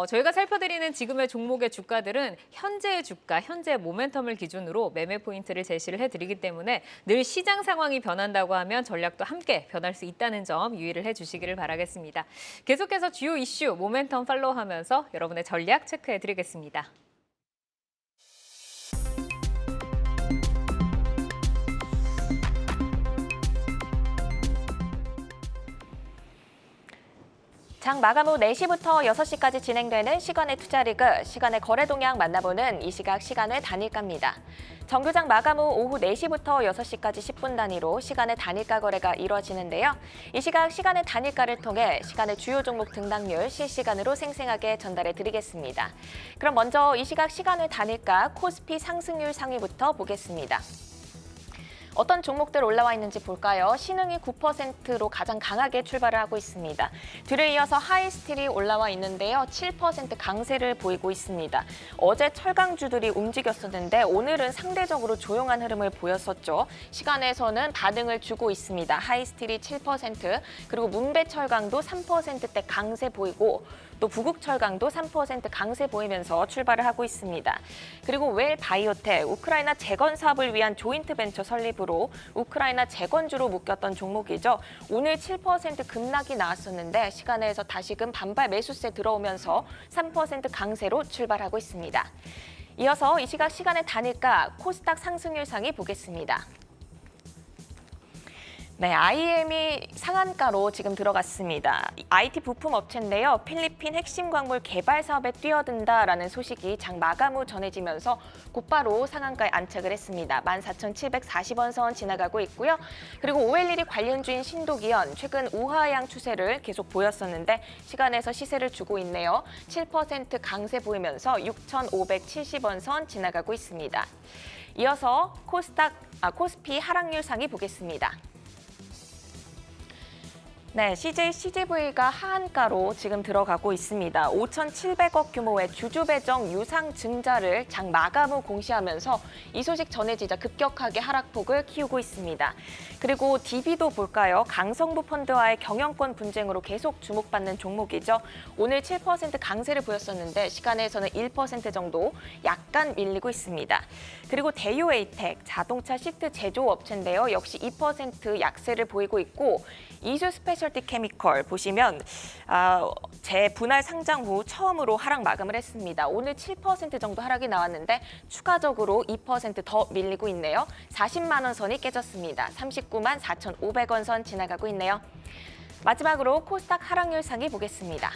저희가 살펴드리는 지금의 종목의 주가들은 현재의 주가, 현재의 모멘텀을 기준으로 매매 포인트를 제시를 해드리기 때문에 늘 시장 상황이 변한다고 하면 전략도 함께 변할 수 있다는 점 유의를 해주시기를 바라겠습니다. 계속해서 주요 이슈, 모멘텀 팔로우하면서 여러분의 전략 체크해드리겠습니다. 장 마감 후 4시부터 6시까지 진행되는 시간의 투자리그, 시간의 거래 동향 만나보는 이 시각 시간의 단일가입니다. 정규장 마감 후 오후 4시부터 6시까지 10분 단위로 시간의 단일가 거래가 이루어지는데요. 이 시각 시간의 단일가를 통해 시간의 주요 종목 등락률 실시간으로 생생하게 전달해 드리겠습니다. 그럼 먼저 이 시각 시간의 단일가 코스피 상승률 상위부터 보겠습니다. 어떤 종목들 올라와 있는지 볼까요? 신흥이 9%로 가장 강하게 출발을 하고 있습니다. 뒤를 이어서 하이스틸이 올라와 있는데요. 7% 강세를 보이고 있습니다. 어제 철강주들이 움직였었는데 오늘은 상대적으로 조용한 흐름을 보였었죠. 시간에서는 반응을 주고 있습니다. 하이스틸이 7%, 그리고 문배철강도 3%대 강세 보이고 또 부국철강도 3% 강세 보이면서 출발을 하고 있습니다. 그리고 웰 바이오텍, 우크라이나 재건 사업을 위한 조인트 벤처 설립으로 우크라이나 재건주로 묶였던 종목이죠. 오늘 7% 급락이 나왔었는데 시간에서 다시금 반발 매수세 들어오면서 3% 강세로 출발하고 있습니다. 이어서 이 시각 시간의 단일가 코스닥 상승률 상위 보겠습니다. 네, IM이 상한가로 지금 들어갔습니다. IT 부품 업체인데요. 필리핀 핵심 광물 개발 사업에 뛰어든다라는 소식이 장 마감 후 전해지면서 곧바로 상한가에 안착을 했습니다. 14,740원 선 지나가고 있고요. 그리고 OLED 관련주인 신도기현, 최근 우하향 추세를 계속 보였었는데 시간에서 시세를 주고 있네요. 7% 강세 보이면서 6,570원 선 지나가고 있습니다. 이어서 코스피 하락률 상위 보겠습니다. 네, CJCGV가 하한가로 지금 들어가고 있습니다. 5,700억 규모의 주주 배정 유상 증자를 장 마감 후 공시하면서 이 소식 전해지자 급격하게 하락폭을 키우고 있습니다. 그리고 DB도 볼까요? 강성부 펀드와의 경영권 분쟁으로 계속 주목받는 종목이죠. 오늘 7% 강세를 보였었는데 시간에서는 1% 정도 약간 밀리고 있습니다. 그리고 대유에이텍 자동차 시트 제조업체인데요. 역시 2% 약세를 보이고 있고 이수 스페셜 스페셜티 케미컬 보시면 재분할 상장 후 처음으로 하락 마감을 했습니다. 오늘 7% 정도 하락이 나왔는데 추가적으로 2% 더 밀리고 있네요. 40만 원 선이 깨졌습니다. 39만 4,500원 선 지나가고 있네요. 마지막으로 코스닥 하락률 상위 보겠습니다.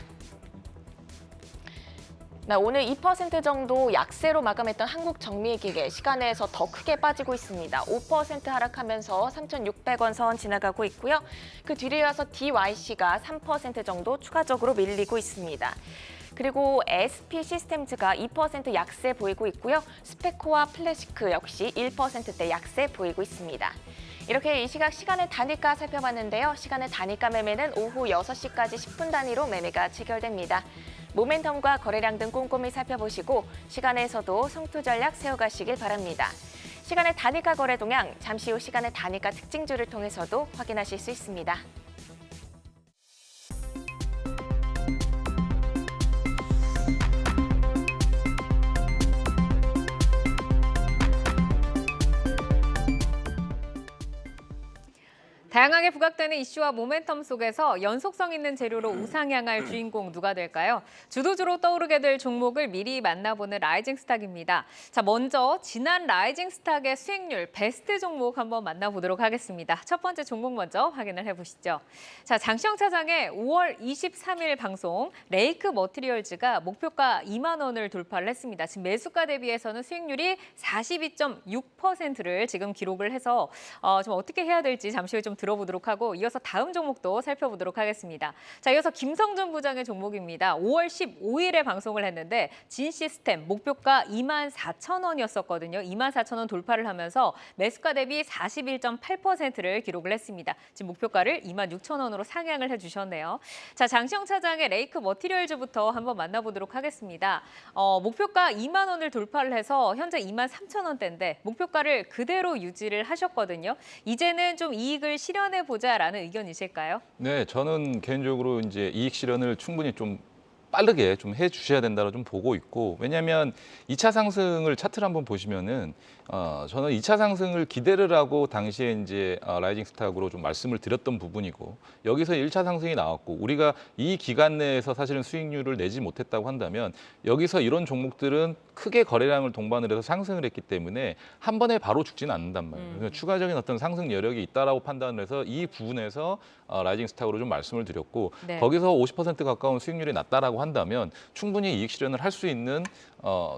오늘 2% 정도 약세로 마감했던 한국정밀기계 시간에서 더 크게 빠지고 있습니다. 5% 하락하면서 3,600원 선 지나가고 있고요. 그 뒤를 이어서 DYC가 3% 정도 추가적으로 밀리고 있습니다. 그리고 SP 시스템즈가 2% 약세 보이고 있고요. 스페코와 플래시크 역시 1%대 약세 보이고 있습니다. 이렇게 이 시각 시간의 단위가 살펴봤는데요. 시간의 단위가 매매는 오후 6시까지 10분 단위로 매매가 체결됩니다. 모멘텀과 거래량 등 꼼꼼히 살펴보시고 시간에서도 성투 전략 세워가시길 바랍니다. 시간의 단위가 거래 동향, 잠시 후 시간의 단위가 특징주를 통해서도 확인하실 수 있습니다. 다양하게 부각되는 이슈와 모멘텀 속에서 연속성 있는 재료로 우상향할 주인공 누가 될까요? 주도주로 떠오르게 될 종목을 미리 만나보는 라이징 스탁입니다. 자, 먼저 지난 라이징 스탁의 수익률 베스트 종목 한번 만나보도록 하겠습니다. 첫 번째 종목 먼저 확인을 해보시죠. 자, 장시영 차장의 5월 23일 방송 레이크 머티리얼즈가 목표가 2만 원을 돌파를 했습니다. 지금 매수가 대비해서는 수익률이 42.6%를 지금 기록을 해서 좀 어떻게 해야 될지 잠시 후에 좀 들어보도록 하고 이어서 다음 종목도 살펴보도록 하겠습니다. 자, 이어서 김성준 부장의 종목입니다. 5월 15일에 방송을 했는데 진시스템 목표가 24,000원이었었거든요. 24,000원 돌파를 하면서 매수가 대비 41.8%를 기록을 했습니다. 지금 목표가를 26,000원으로 상향을 해주셨네요. 자, 장시영 차장의 레이크 머티리얼즈부터 한번 만나보도록 하겠습니다. 목표가 2만 원을 돌파를 해서 현재 23,000원대인데 목표가를 그대로 유지를 하셨거든요. 이제는 좀 이익을 실현해보자라는 의견이실까요? 네, 저는 개인적으로 이제 이익 실현을 충분히 좀 빠르게 좀 해주셔야 된다고 좀 보고 있고, 왜냐하면 2차 상승을 차트를 한번 보시면은 저는 2차 상승을 기대를 하고 당시에 이제 라이징 스탁으로 좀 말씀을 드렸던 부분이고, 여기서 1차 상승이 나왔고 우리가 이 기간 내에서 사실은 수익률을 내지 못했다고 한다면 여기서 이런 종목들은 크게 거래량을 동반을 해서 상승을 했기 때문에 한 번에 바로 죽지는 않는단 말이에요. 그래서 추가적인 어떤 상승 여력이 있다라고 판단을 해서 이 부분에서 라이징 스탁으로 좀 말씀을 드렸고, 네. 거기서 50% 가까운 수익률이 났다라고 한다면 충분히 이익 실현을 할 수 있는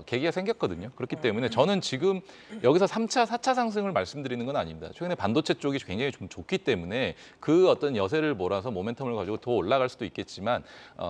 계기가 생겼거든요. 그렇기 때문에 저는 지금 여기서 3차, 4차 상승을 말씀드리는 건 아닙니다. 최근에 반도체 쪽이 굉장히 좀 좋기 때문에 그 어떤 여세를 몰아서 모멘텀을 가지고 더 올라갈 수도 있겠지만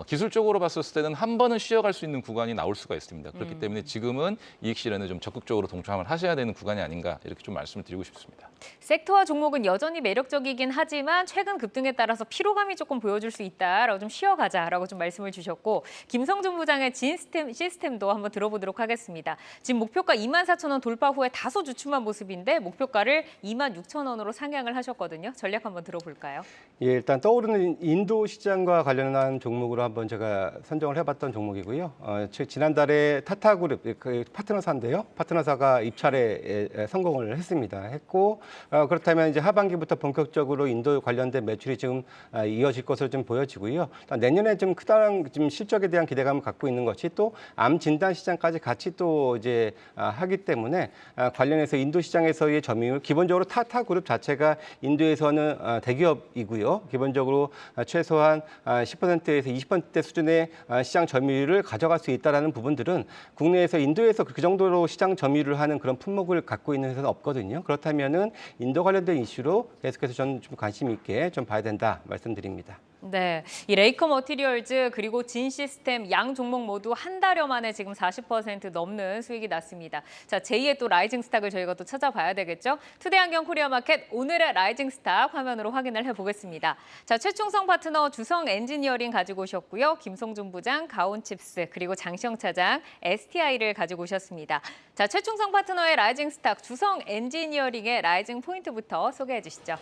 기술적으로 봤을 때는 한 번은 쉬어갈 수 있는 구간이 나올 수가 있습니다. 그렇기 때문에 지금은 이익 실현에 좀 적극적으로 동참을 하셔야 되는 구간이 아닌가 이렇게 좀 말씀을 드리고 싶습니다. 섹터와 종목은 여전히 매력적이긴 하지만 최근 급등에 따라서 피로감이 조금 보여줄 수 있다라고 좀 쉬어가자라고 좀 말씀을 주셨고, 김성준 부장의 시스템도 한번 들어보도록 하겠습니다. 지금 목표가 24,000원 돌파 후에 다소 주춤한 모습인데 목표가를 26,000원으로 상향을 하셨거든요. 전략 한번 들어볼까요? 예, 일단 떠오르는 인도 시장과 관련한 종목으로 한번 제가 선정을 해봤던 종목이고요. 지난달에 타타그룹 그 파트너사인데요. 파트너사가 입찰에 성공을 했고 그렇다면 이제 하반기부터 본격적으로 인도 관련된 매출이 지금 이어질 것으로 좀 보여지고요. 내년에 좀 크다란 좀 실적에 대한 기대감을 갖고 있는 것이 또 암 진단 시장까지 같이 또 이제 하기 때문에 관련해서 인도 시장에서의 점유율, 기본적으로 타타그룹 자체가 인도에서는 대기업이고요. 기본적으로 최소한 10%에서 20% 수준의 시장 점유율을 가져갈 수 있다라는 부분들은 국내에서 인도에서 그 정도로 시장 점유율을 하는 그런 품목을 갖고 있는 회사는 없거든요. 그렇다면은 인도 관련된 이슈로 계속해서 저는 좀 관심 있게 좀 봐야 된다 말씀드립니다. 네, 이 레이커 머티리얼즈 그리고 진 시스템 양 종목 모두 한 달여 만에 지금 40% 넘는 수익이 났습니다. 자, 제2의 또 라이징 스탁을 저희가 또 찾아봐야 되겠죠? 투데이안경 코리아마켓 오늘의 라이징 스탁 화면으로 확인을 해보겠습니다. 자, 최충성 파트너 주성 엔지니어링 가지고 오셨고요. 김성준 부장 가온칩스 그리고 장시영 차장 STI를 가지고 오셨습니다. 자, 최충성 파트너의 라이징 스탁 주성 엔지니어링의 라이징 포인트부터 소개해 주시죠.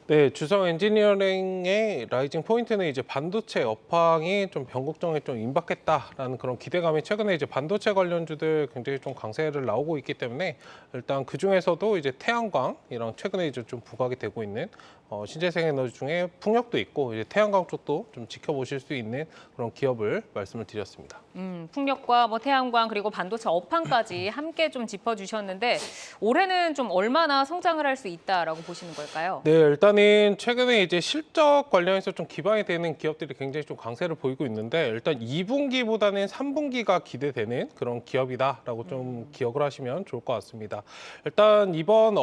네, 주성 엔지니어링의 라이징 포인트는 이제 반도체 업황이 좀 변곡점에 좀 임박했다라는 그런 기대감이 최근에 이제 반도체 관련주들 굉장히 좀 강세를 나오고 있기 때문에 일단 그 중에서도 이제 태양광이랑 최근에 이제 좀 부각이 되고 있는 신재생 에너지 중에 풍력도 있고 이제 태양광 쪽도 좀 지켜보실 수 있는 그런 기업을 말씀을 드렸습니다. 풍력과 뭐 태양광 그리고 반도체 업황까지 함께 좀 짚어주셨는데 올해는 좀 얼마나 성장을 할 수 있다라고 보시는 걸까요? 네, 일단은 최근에 이제 실적 관련해서 좀 기반이 되는 기업들이 굉장히 좀 강세를 보이고 있는데 일단 2분기보다는 3분기가 기대되는 그런 기업이다라고 좀 기억을 하시면 좋을 것 같습니다. 일단 이번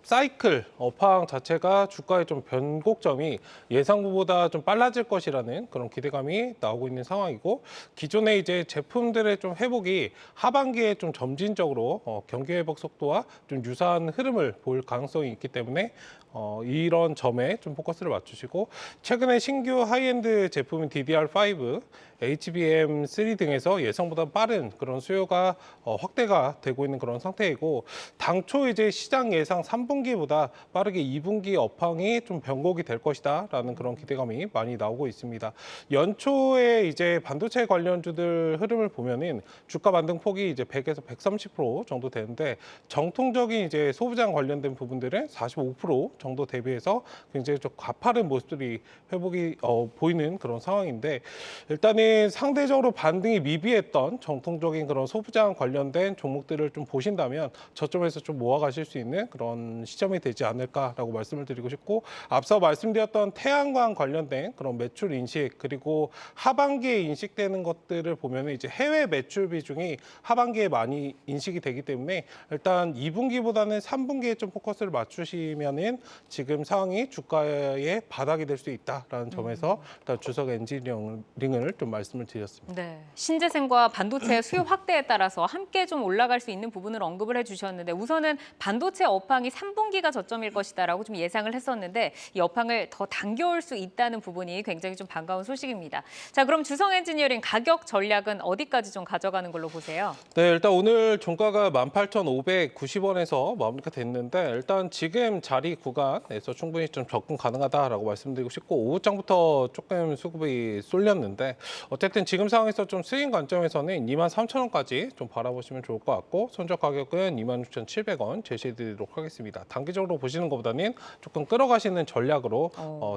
사이클 업황 자체가 주가의 좀 변곡점이 예상보다 좀 빨라질 것이라는 그런 기대감이 나오고 있는 상황이고 기존의 이제 제품들의 좀 회복이 하반기에 좀 점진적으로 경기 회복 속도와 좀 유사한 흐름을 보일 가능성이 있기 때문에 이런 점에 좀 포커스를 맞추시고 최근에 신규 하이엔드 제품인 DDR5, HBM3 등에서 예상보다 빠른 그런 수요가 확대가 되고 있는 그런 상태이고 당초 이제 시장 예상 3분기보다 빠르게 2분기 업황이 좀 변곡이 될 것이다라는 그런 기대감이 많이 나오고 있습니다. 연초에 이제 반도체 관련주들 흐름을 보면은 주가 반등 폭이 이제 100에서 130% 정도 되는데 정통적인 이제 소부장 관련된 부분들은 45% 정도 대비해서 굉장히 좀 가파른 모습들이 회복이 보이는 그런 상황인데 일단은 상대적으로 반등이 미비했던 정통적인 그런 소부장 관련된 종목들을 좀 보신다면 저점에서 좀 모아가실 수 있는 그런 시점이 되지 않을까라고 말씀을 드리고 싶고 앞서 말씀드렸던 태양광 관련된 그런 매출 인식 그리고 하반기에 인식되는 것들을 보면 이제 해외 매출 비중이 하반기에 많이 인식이 되기 때문에 일단 2분기보다는 3분기에 좀 포커스를 맞추시면은 지금 상황이 주가의 바닥이 될 수 있다라는 점에서 일단 주석 엔지니어링을 좀 말씀을 드렸습니다. 네, 신재생과 반도체 수요 확대에 따라서 함께 좀 올라갈 수 있는 부분을 언급을 해주셨는데 우선은 반도체 업황이 3분기가 저점일 것이다라고 좀 예상을 했었는데 이 업황을 더 당겨올 수 있다는 부분이 굉장히 좀 반가운 소식입니다. 자, 그럼 주성 엔지니어링 가격 전략은 어디까지 좀 가져가는 걸로 보세요? 네, 일단 오늘 종가가 18,590원에서 마무리가 됐는데 일단 지금 자리 구간에서 충분히 좀 접근 가능하다라고 말씀드리고 싶고 오후장부터 조금 수급이 쏠렸는데 어쨌든 지금 상황에서 좀 스윙 관점에서는 23,000원까지 좀 바라보시면 좋을 것 같고 선적 가격은 26,700원 제시해드리도록 하겠습니다. 단기적으로 보시는 것보다는 조금 끌어가시는 전략으로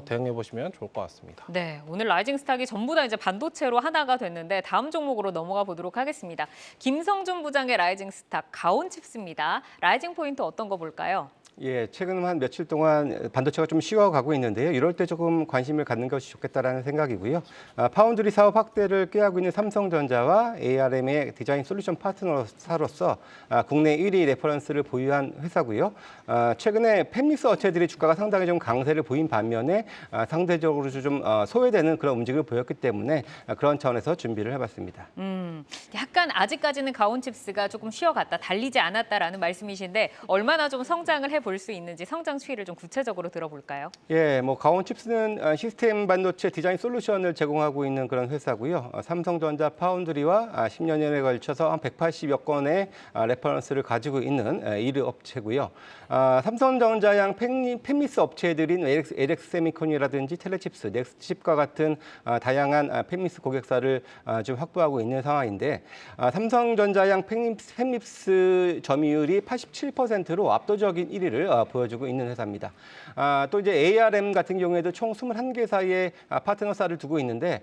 대응해 보시면 좋을 것 같습니다. 네, 오늘 라이징 스탁이 전부 다 이제 반도체로 하나가 됐는데 다음 종목으로 넘어가 보도록 하겠습니다. 김성준 부장의 라이징 스탁 가온칩스입니다. 라이징 포인트 어떤 거 볼까요? 예, 최근 한 며칠 동안 반도체가 좀 쉬어가고 있는데요. 이럴 때 조금 관심을 갖는 것이 좋겠다라는 생각이고요. 파운드리 사업 확대를 꾀하고 있는 삼성전자와 ARM의 디자인 솔루션 파트너사로서 국내 1위 레퍼런스를 보유한 회사고요. 최근에 팹릭스 업체들이 주가가 상당히 좀 강세를 보인 반면에 상대적으로 좀 소외되는 그런 움직임을 보였기 때문에 그런 차원에서 준비를 해봤습니다. 약간 아직까지는 가온칩스가 조금 쉬어갔다, 달리지 않았다라는 말씀이신데 얼마나 좀 성장을 해볼 수 있는지 성장 추이를 좀 구체적으로 들어볼까요? 예, 뭐 가온칩스는 시스템 반도체 디자인 솔루션을 제공하고 있는 그런 회사고요. 삼성전자 파운드리와 10년여에 걸쳐서 한 180여 건의 레퍼런스를 가지고 있는 1위 업체고요. 삼성전자양 팹릭스 업체들인 LX 세미콘이라든지 텔레칩스, 넥스칩과 같은 다양한 팹릭스 고객사를 좀 확보하고 있는 상황인데 삼성전자양 팹릭스 점유율이 87%로 압도적인 1위를 보여주고 있는 회사입니다. 또 이제 ARM 같은 경우에도 총 21개사의 파트너사를 두고 있는데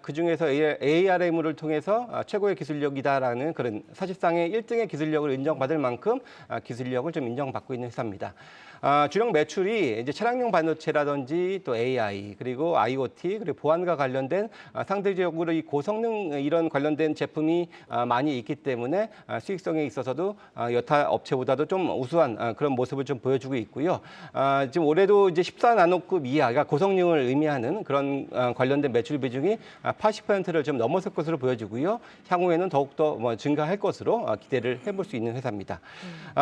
그중에서 ARM을 통해서 최고의 기술력이다라는 그런 사실상의 1등의 기술력을 인정받을 만큼 기술력을 좀 인정받고 있는 회사입니다. 주력 매출이 이제 차량용 반도체라든지 또 AI 그리고 IoT 그리고 보안과 관련된 상대적으로 이 고성능 이런 관련된 제품이 많이 있기 때문에 수익성에 있어서도 여타 업체보다도 좀 우수한 그런 모습을 좀 보여주고 있고요. 지금 올해도 이제 14나노급 이하가 고성능을 의미하는 그런 관련된 매출 비중이 80%를 좀 넘어설 것으로 보여지고요. 향후에는 더욱더 증가할 것으로 기대를 해볼 수 있는 회사입니다.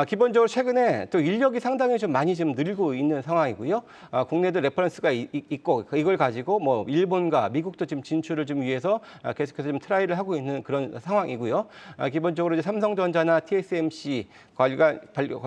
기본적으로 최근에 또 인력이 상당히 좀 많이 많이 좀 늘고 있는 상황이고요. 국내도 레퍼런스가 있고 이걸 가지고 뭐 일본과 미국도 지금 진출을 좀 위해서 계속해서 좀 트라이를 하고 있는 그런 상황이고요. 기본적으로 이제 삼성전자나 TSMC 관련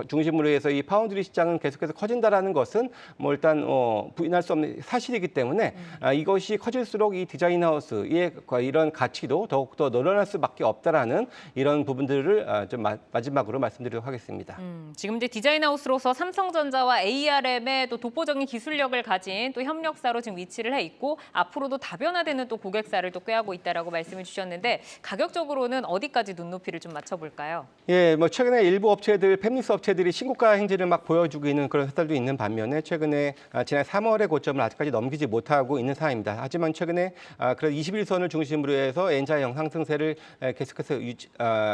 중심으로 해서 이 파운드리 시장은 계속해서 커진다라는 것은 뭐 일단 부인할 수 없는 사실이기 때문에 이것이 커질수록 이 디자인 하우스의 이런 가치도 더욱더 늘어날 수밖에 없다라는 이런 부분들을 좀 마지막으로 말씀드리도록 하겠습니다. 지금 이제 디자인하우스로서 삼성전자와 ARM의 또 독보적인 기술력을 가진 또 협력사로 지금 위치를 해 있고 앞으로도 다변화되는 또 고객사를 또 꾀하고 있다라고 말씀을 주셨는데 가격적으로는 어디까지 눈높이를 좀 맞춰볼까요? 예, 뭐 최근에 일부 업체들, 팹리스 업체들이 신고가 행진을 막 보여주고 있는 그런 회사들도 있는 반면에 최근에 지난 3월의 고점을 아직까지 넘기지 못하고 있는 상황입니다. 하지만 최근에 그래도 21선을 중심으로 해서 N자형 상승세를 계속해서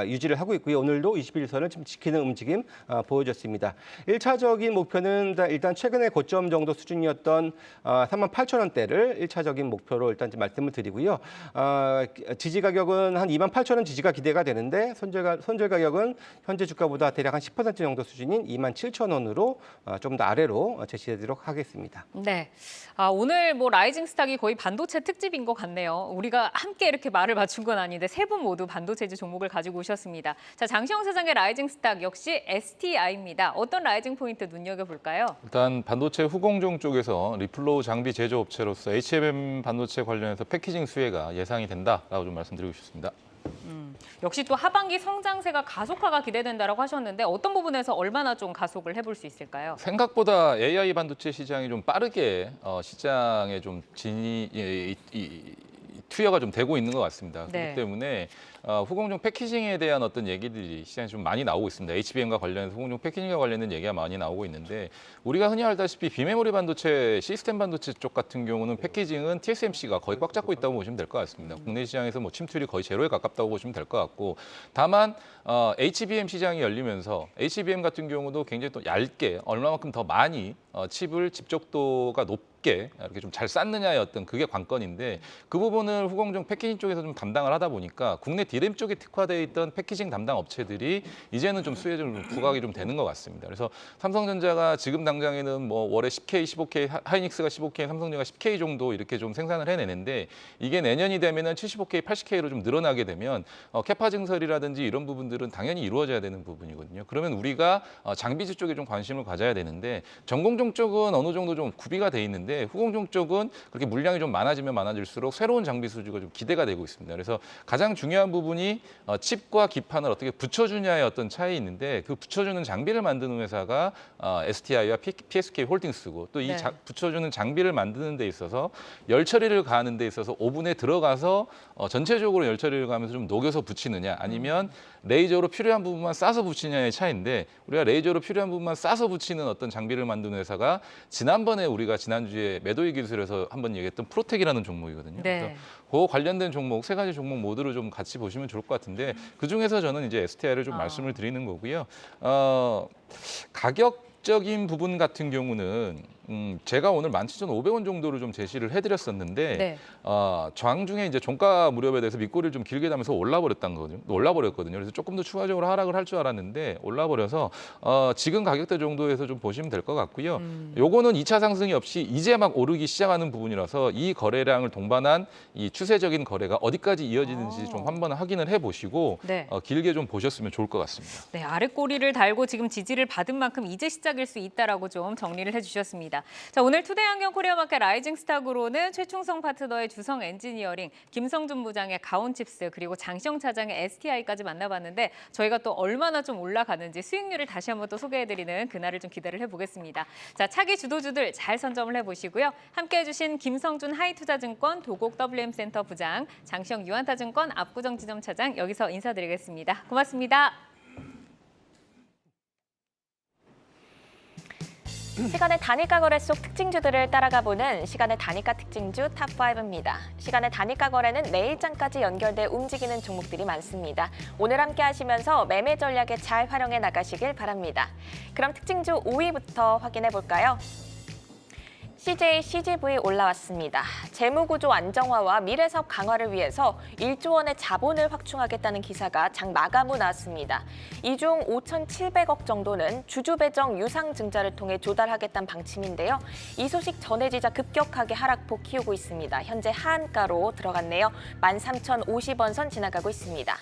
유지를 하고 있고요. 오늘도 21선을 좀 지키는 움직임 보여줬습니다. 1차적인 목표는 일단 최근에 고점 정도 수준이었던 38,000원대를 1차적인 목표로 일단 좀 말씀을 드리고요. 지지 가격은 한 28,000원 지지가 기대가 되는데 손절 가격은 현재 주가보다 대략 한 10% 정도 수준인 27,000원으로 좀 더 아래로 제시해드리도록 하겠습니다. 네, 오늘 뭐 라이징 스탁이 거의 반도체 특집인 것 같네요. 우리가 함께 이렇게 말을 맞춘 건 아닌데 세 분 모두 반도체지 종목을 가지고 오셨습니다. 자, 장시영 사장의 라이징 스탁 역시 STI입니다. 어떤 라이징 포인트 눈여겨볼까요? 일단 반도체 후공정 쪽에서 리플로우 장비 제조업체로서 HMM 반도체 관련해서 패키징 수혜가 예상이 된다라고 좀 말씀드리고 싶습니다. 역시 또 하반기 성장세가 가속화가 기대된다라고 하셨는데 어떤 부분에서 얼마나 좀 가속을 해볼 수 있을까요? 생각보다 AI 반도체 시장이 좀 빠르게 시장에 좀 투여가 좀 되고 있는 것 같습니다. 네. 그렇기 때문에 후공정 패키징에 대한 어떤 얘기들이 시장에 좀 많이 나오고 있습니다. HBM과 관련해서 후공정 패키징과 관련된 얘기가 많이 나오고 있는데 우리가 흔히 알다시피 비메모리 반도체, 시스템 반도체 쪽 같은 경우는 패키징은 TSMC가 거의 꽉 잡고 있다고 보시면 될 것 같습니다. 국내 시장에서 뭐 침투율이 거의 제로에 가깝다고 보시면 될 것 같고 다만 HBM 시장이 열리면서 HBM 같은 경우도 굉장히 또 얇게 얼마만큼 더 많이 칩을 집적도가 높게 이렇게 좀 잘 쌓느냐의 어떤 그게 관건인데 그 부분을 후공정 패키징 쪽에서 좀 담당을 하다 보니까 국내 디램 쪽에 특화되어 있던 패키징 담당 업체들이 이제는 좀 수혜 좀 부각이 좀 되는 것 같습니다. 그래서 삼성전자가 지금 당장에는 뭐 월에 10K, 15K, 하이닉스가 15K, 삼성전자가 10K 정도 이렇게 좀 생산을 해내는데 이게 내년이 되면은 75K, 80K로 좀 늘어나게 되면 캐파 증설이라든지 이런 부분들은 당연히 이루어져야 되는 부분이거든요. 그러면 우리가 장비주 쪽에 좀 관심을 가져야 되는데 전공정 쪽은 어느 정도 좀 구비가 돼 있는데 후공정 쪽은 그렇게 물량이 좀 많아지면 많아질수록 새로운 장비 수주가 좀 기대가 되고 있습니다. 그래서 가장 중요한 부분이 칩과 기판을 어떻게 붙여주냐의 어떤 차이 있는데 그 붙여주는 장비를 만드는 회사가 STI와 PSK 홀딩스고 또 이 네. 붙여주는 장비를 만드는 데 있어서 열 처리를 가하는 데 있어서 오븐에 들어가서 전체적으로 열 처리를 가면서 좀 녹여서 붙이느냐 아니면 레이저로 필요한 부분만 싸서 붙이냐의 차이인데 우리가 레이저로 필요한 부분만 싸서 붙이는 어떤 장비를 만드는 회사가 지난번에 우리가 지난주에 매도의 기술에서 한번 얘기했던 프로텍이라는 종목이거든요. 네. 그래서 그 관련된 종목 세 가지 종목 모두를 좀 같이 보시면 좋을 것 같은데 그중에서 저는 이제 STI를 좀 말씀을 드리는 거고요. 가격적인 부분 같은 경우는 제가 오늘 17,500원 정도를 좀 제시를 해드렸었는데 네. 저항 중에 이제 종가 무렵에 대해서 밑꼬리를 좀 길게 담면서 올라버렸거든요. 그래서 조금 더 추가적으로 하락을 할 줄 알았는데 올라버려서 지금 가격대 정도에서 좀 보시면 될 것 같고요. 요거는 2차 상승이 없이 이제 막 오르기 시작하는 부분이라서 이 거래량을 동반한 이 추세적인 거래가 어디까지 이어지는지 좀 한번 확인을 해보시고 네. 길게 좀 보셨으면 좋을 것 같습니다. 네, 아랫꼬리를 달고 지금 지지를 받은 만큼 이제 시작일 수 있다라고 좀 정리를 해주셨습니다. 자, 오늘 투데이 안경 코리아마켓 라이징 스탁으로는 최충성 파트너의 주성 엔지니어링, 김성준 부장의 가온칩스, 그리고 장시영 차장의 STI까지 만나봤는데 저희가 또 얼마나 좀 올라가는지 수익률을 다시 한번 또 소개해드리는 그날을 좀 기대를 해보겠습니다. 자, 차기 주도주들 잘 선점을 해보시고요. 함께해주신 김성준 하이투자증권 도곡 WM센터 부장, 장시영 유한타증권 압구정 지점 차장 여기서 인사드리겠습니다. 고맙습니다. 시간의 단일가 거래 속 특징주들을 따라가 보는 시간의 단일가 특징주 탑5입니다. 시간의 단일가 거래는 내일장까지 연결돼 움직이는 종목들이 많습니다. 오늘 함께 하시면서 매매 전략에 잘 활용해 나가시길 바랍니다. 그럼 특징주 5위부터 확인해 볼까요? CJ, CGV 올라왔습니다. 재무구조 안정화와 미래사업 강화를 위해서 1조 원의 자본을 확충하겠다는 기사가 장 마감 후 나왔습니다. 이 중 5,700억 정도는 주주 배정 유상증자를 통해 조달하겠다는 방침인데요. 이 소식 전해지자 급격하게 하락폭 키우고 있습니다. 현재 하한가로 들어갔네요. 13,050원 선 지나가고 있습니다.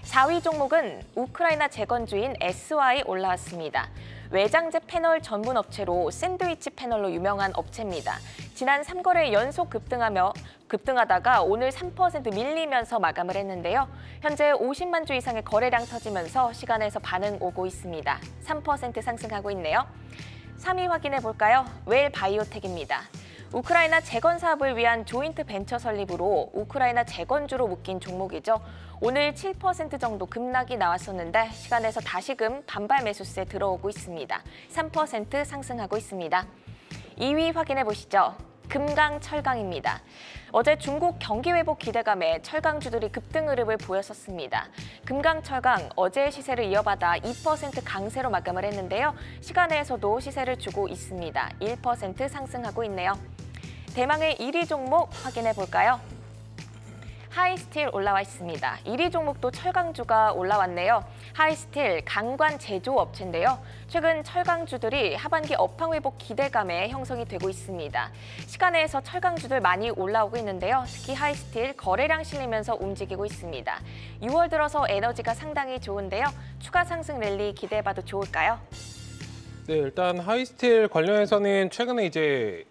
4위 종목은 우크라이나 재건주인 SY 올라왔습니다. 외장재 패널 전문 업체로 샌드위치 패널로 유명한 업체입니다. 지난 3거래 연속 급등하다가 오늘 3% 밀리면서 마감을 했는데요. 현재 50만 주 이상의 거래량 터지면서 시간에서 반응 오고 있습니다. 3% 상승하고 있네요. 3위 확인해 볼까요? 웰 바이오텍입니다. 우크라이나 재건 사업을 위한 조인트 벤처 설립으로 우크라이나 재건주로 묶인 종목이죠. 오늘 7% 정도 급락이 나왔었는데 시간에서 다시금 반발 매수세 들어오고 있습니다. 3% 상승하고 있습니다. 2위 확인해 보시죠. 금강철강입니다. 어제 중국 경기 회복 기대감에 철강주들이 급등 흐름을 보였었습니다. 금강철강 어제의 시세를 이어받아 2% 강세로 마감을 했는데요. 시간에서도 시세를 주고 있습니다. 1% 상승하고 있네요. 대망의 1위 종목 확인해 볼까요? 하이스틸 올라와 있습니다. 1위 종목도 철강주가 올라왔네요. 하이스틸 강관 제조업체인데요. 최근 철강주들이 하반기 업황 회복 기대감에 형성이 되고 있습니다. 시간에서 철강주들 많이 올라오고 있는데요. 특히 하이스틸 거래량 실리면서 움직이고 있습니다. 6월 들어서 에너지가 상당히 좋은데요. 추가 상승 랠리 기대해봐도 좋을까요? 네, 일단 하이스틸 관련해서는 최근에 이제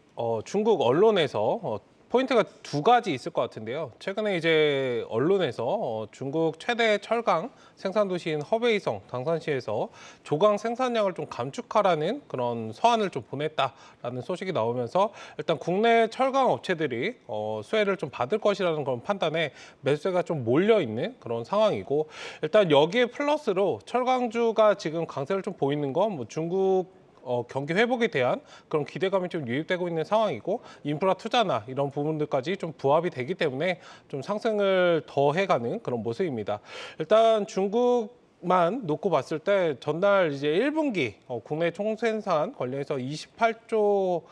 중국 언론에서 포인트가 두 가지 있을 것 같은데요. 최근에 이제 언론에서 중국 최대 철강 생산 도시인 허베이성 당산시에서 조강 생산량을 좀 감축하라는 그런 서한을 좀 보냈다라는 소식이 나오면서 일단 국내 철강 업체들이 수혜를 좀 받을 것이라는 그런 판단에 매수세가 좀 몰려 있는 그런 상황이고, 일단 여기에 플러스로 철강주가 지금 강세를 좀 보이는 건 뭐 중국 경기 회복에 대한 그런 기대감이 좀 유입되고 있는 상황이고, 인프라 투자나 이런 부분들까지 좀 부합이 되기 때문에 좀 상승을 더 해가는 그런 모습입니다. 일단 중국만 놓고 봤을 때 전날 이제 1분기 국내 총생산 관련해서 28조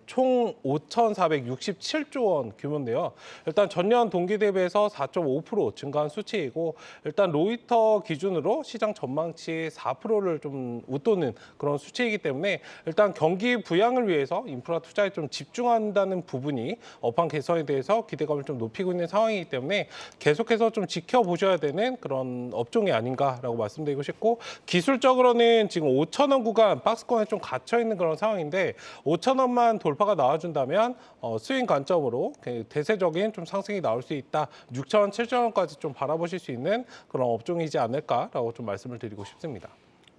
총 5,467조 원 규모인데요. 일단 전년 동기 대비해서 4.5% 증가한 수치이고, 일단 로이터 기준으로 시장 전망치 4%를 좀 웃도는 그런 수치이기 때문에 일단 경기 부양을 위해서 인프라 투자에 좀 집중한다는 부분이 업황 개선에 대해서 기대감을 좀 높이고 있는 상황이기 때문에 계속해서 좀 지켜보셔야 되는 그런 업종이 아닌가라고 말씀드리고 싶고, 기술적으로는 지금 5,000원 구간 박스권에 좀 갇혀 있는 그런 상황인데 5,000원만 돌파가 나와준다면 스윙 관점으로 대세적인 좀 상승이 나올 수 있다. 6,000원, 7,000원까지 좀 바라보실 수 있는 그런 업종이지 않을까라고 좀 말씀을 드리고 싶습니다.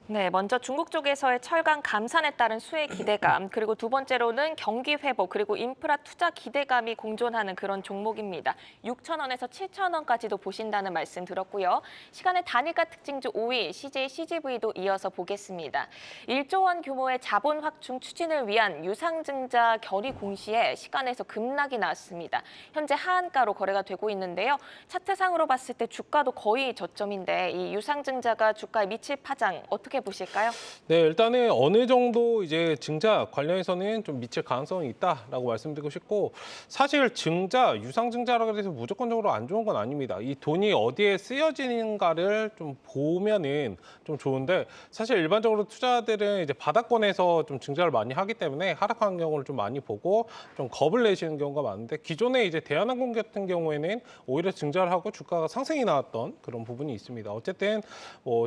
네, 먼저 중국 쪽에서의 철강 감산에 따른 수혜 기대감, 그리고 두 번째로는 경기 회복, 그리고 인프라 투자 기대감이 공존하는 그런 종목입니다. 6,000원에서 7,000원까지도 보신다는 말씀 들었고요. 시간의 단일가 특징주 5위 CJ, CGV도 이어서 보겠습니다. 1조 원 규모의 자본 확충 추진을 위한 유상증자 결의 공시에 시간에서 급락이 나왔습니다. 현재 하한가로 거래가 되고 있는데요. 차트상으로 봤을 때 주가도 거의 저점인데 이 유상증자가 주가에 미칠 파장 어떻게 보실까요? 네, 일단은 어느 정도 이제 증자 관련해서는 좀 미칠 가능성이 있다라고 말씀드리고 싶고, 사실 증자, 유상증자라고 해서 무조건적으로 안 좋은 건 아닙니다. 이 돈이 어디에 쓰여지는가를 좀 보면은 좀 좋은데, 사실 일반적으로 투자들은 이제 바닥권에서 좀 증자를 많이 하기 때문에 하락하는 경우를 좀 많이 보고 좀 겁을 내시는 경우가 많은데, 기존에 이제 대한항공 같은 경우에는 오히려 증자를 하고 주가가 상승이 나왔던 그런 부분이 있습니다. 어쨌든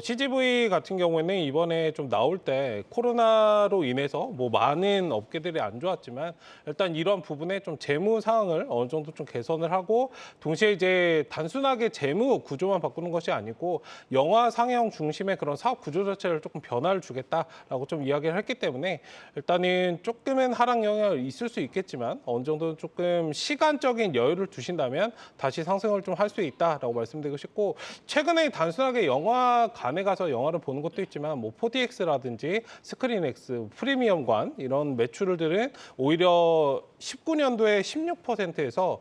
CGV 같은 경우에는 이번에 좀 나올 때 코로나로 인해서 뭐 많은 업계들이 안 좋았지만 일단 이런 부분에 좀 재무 상황을 어느 정도 좀 개선을 하고, 동시에 이제 단순하게 재무 구조만 바꾸는 것이 아니고 영화 상영 중심의 그런 사업 구조 자체를 조금 변화를 주겠다라고 좀 이야기를 했기 때문에 일단은 조금은 하락 영향이 있을 수 있겠지만 어느 정도 조금 시간적인 여유를 두신다면 다시 상승을 좀 할 수 있다라고 말씀드리고 싶고, 최근에 단순하게 영화관에 가서 영화를 보는 것도 있지만 뭐 4DX라든지 스크린X, 프리미엄관 이런 매출들은 오히려 19년도에 16%에서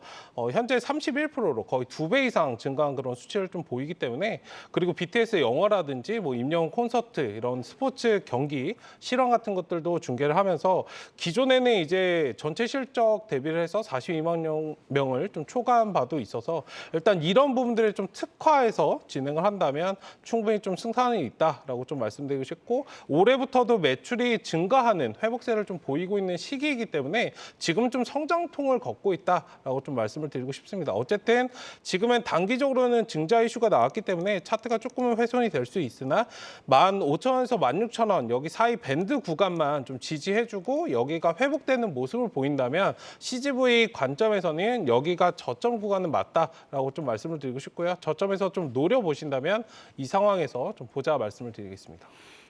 현재 31%로 거의 2배 이상 증가한 그런 수치를 좀 보이기 때문에, 그리고 BTS 영화라든지 뭐 임영웅 콘서트 이런 스포츠 경기 실황 같은 것들도 중계를 하면서 기존에는 이제 전체 실적 대비를 해서 42만 명을 좀 초과한 바도 있어서 일단 이런 부분들을 좀 특화해서 진행을 한다면 충분히 좀 승산이 있다라고 좀 말씀드리고 싶고, 올해부터도 매출이 증가하는 회복세를 좀 보이고 있는 시기이기 때문에 지금 좀 성장통을 걷고 있다라고 좀 말씀을 드리고 싶습니다. 어쨌든 지금은 단기적으로는 증자 이슈가 나왔기 때문에 차트가 조금은 훼손이 될 수 있으나 15,000원에서 16,000원 여기 사이 밴드 구간만 좀 지지해주고 여기가 회복되는 모습을 보인다면 CGV 관점에서는 여기가 저점 구간은 맞다라고 좀 말씀을 드리고 싶고요. 저점에서 좀 노려보신다면 이 상황에서 좀 보자 말씀을 드리겠습니다.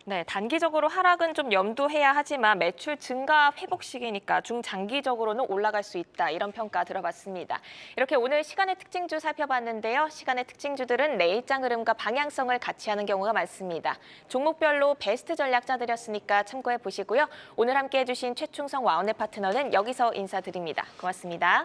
네, 단기적으로 하락은 좀 염두해야 하지만 매출 증가 회복 시기니까 중장기적으로는 올라갈 수 있다. 이런 평가 들어봤습니다. 이렇게 오늘 시간의 특징주 살펴봤는데요. 시간의 특징주들은 내일장 흐름과 방향성을 같이 하는 경우가 많습니다. 종목별로 베스트 전략 짜드렸으니까 참고해 보시고요. 오늘 함께해 주신 최충성 와운의 파트너는 여기서 인사드립니다. 고맙습니다.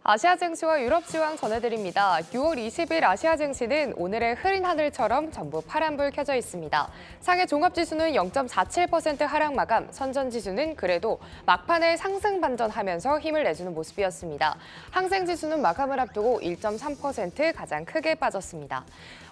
아시아 증시와 유럽 시황 전해드립니다. 6월 20일 아시아 증시는 오늘의 흐린 하늘처럼 전부 파란불 켜져 있습니다. 상해 종합지수는 0.47% 하락 마감, 선전지수는 그래도 막판에 상승 반전하면서 힘을 내주는 모습이었습니다. 항생지수는 마감을 앞두고 1.3% 가장 크게 빠졌습니다.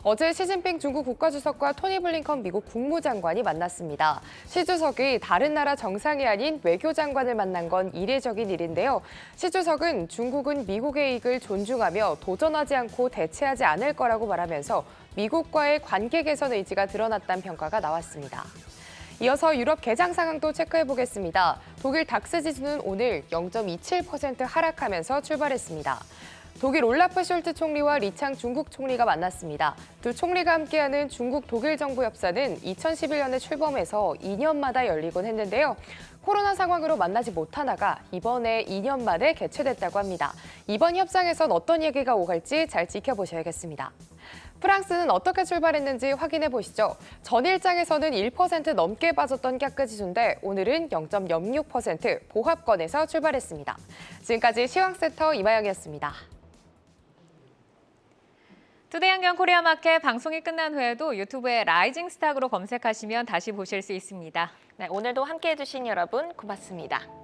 어제 시진핑 중국 국가주석과 토니 블링컨 미국 국무장관이 만났습니다. 시 주석이 다른 나라 정상이 아닌 외교장관을 만난 건 이례적인 일인데요. 시 주석은 중국은 미국의 이익을 존중하며 도전하지 않고 대체하지 않을 거라고 말하면서 미국과의 관계 개선 의지가 드러났다는 평가가 나왔습니다. 이어서 유럽 개장 상황도 체크해 보겠습니다. 독일 닥스 지수는 오늘 0.27% 하락하면서 출발했습니다. 독일 올라프 숄트 총리와 리창 중국 총리가 만났습니다. 두 총리가 함께하는 중국 독일 정부 협사는 2011년에 출범해서 2년마다 열리곤 했는데요. 코로나 상황으로 만나지 못하다가 이번에 2년 만에 개최됐다고 합니다. 이번 협상에선 어떤 얘기가 오갈지 잘 지켜보셔야겠습니다. 프랑스는 어떻게 출발했는지 확인해 보시죠. 전일장에서는 1% 넘게 빠졌던 깍그 지수인데 오늘은 0.06% 보합권에서 출발했습니다. 지금까지 시황센터 이마영이었습니다. 투데이 한경 코리아 마켓 방송이 끝난 후에도 유튜브에 라이징 스탁으로 검색하시면 다시 보실 수 있습니다. 네, 오늘도 함께해 주신 여러분 고맙습니다.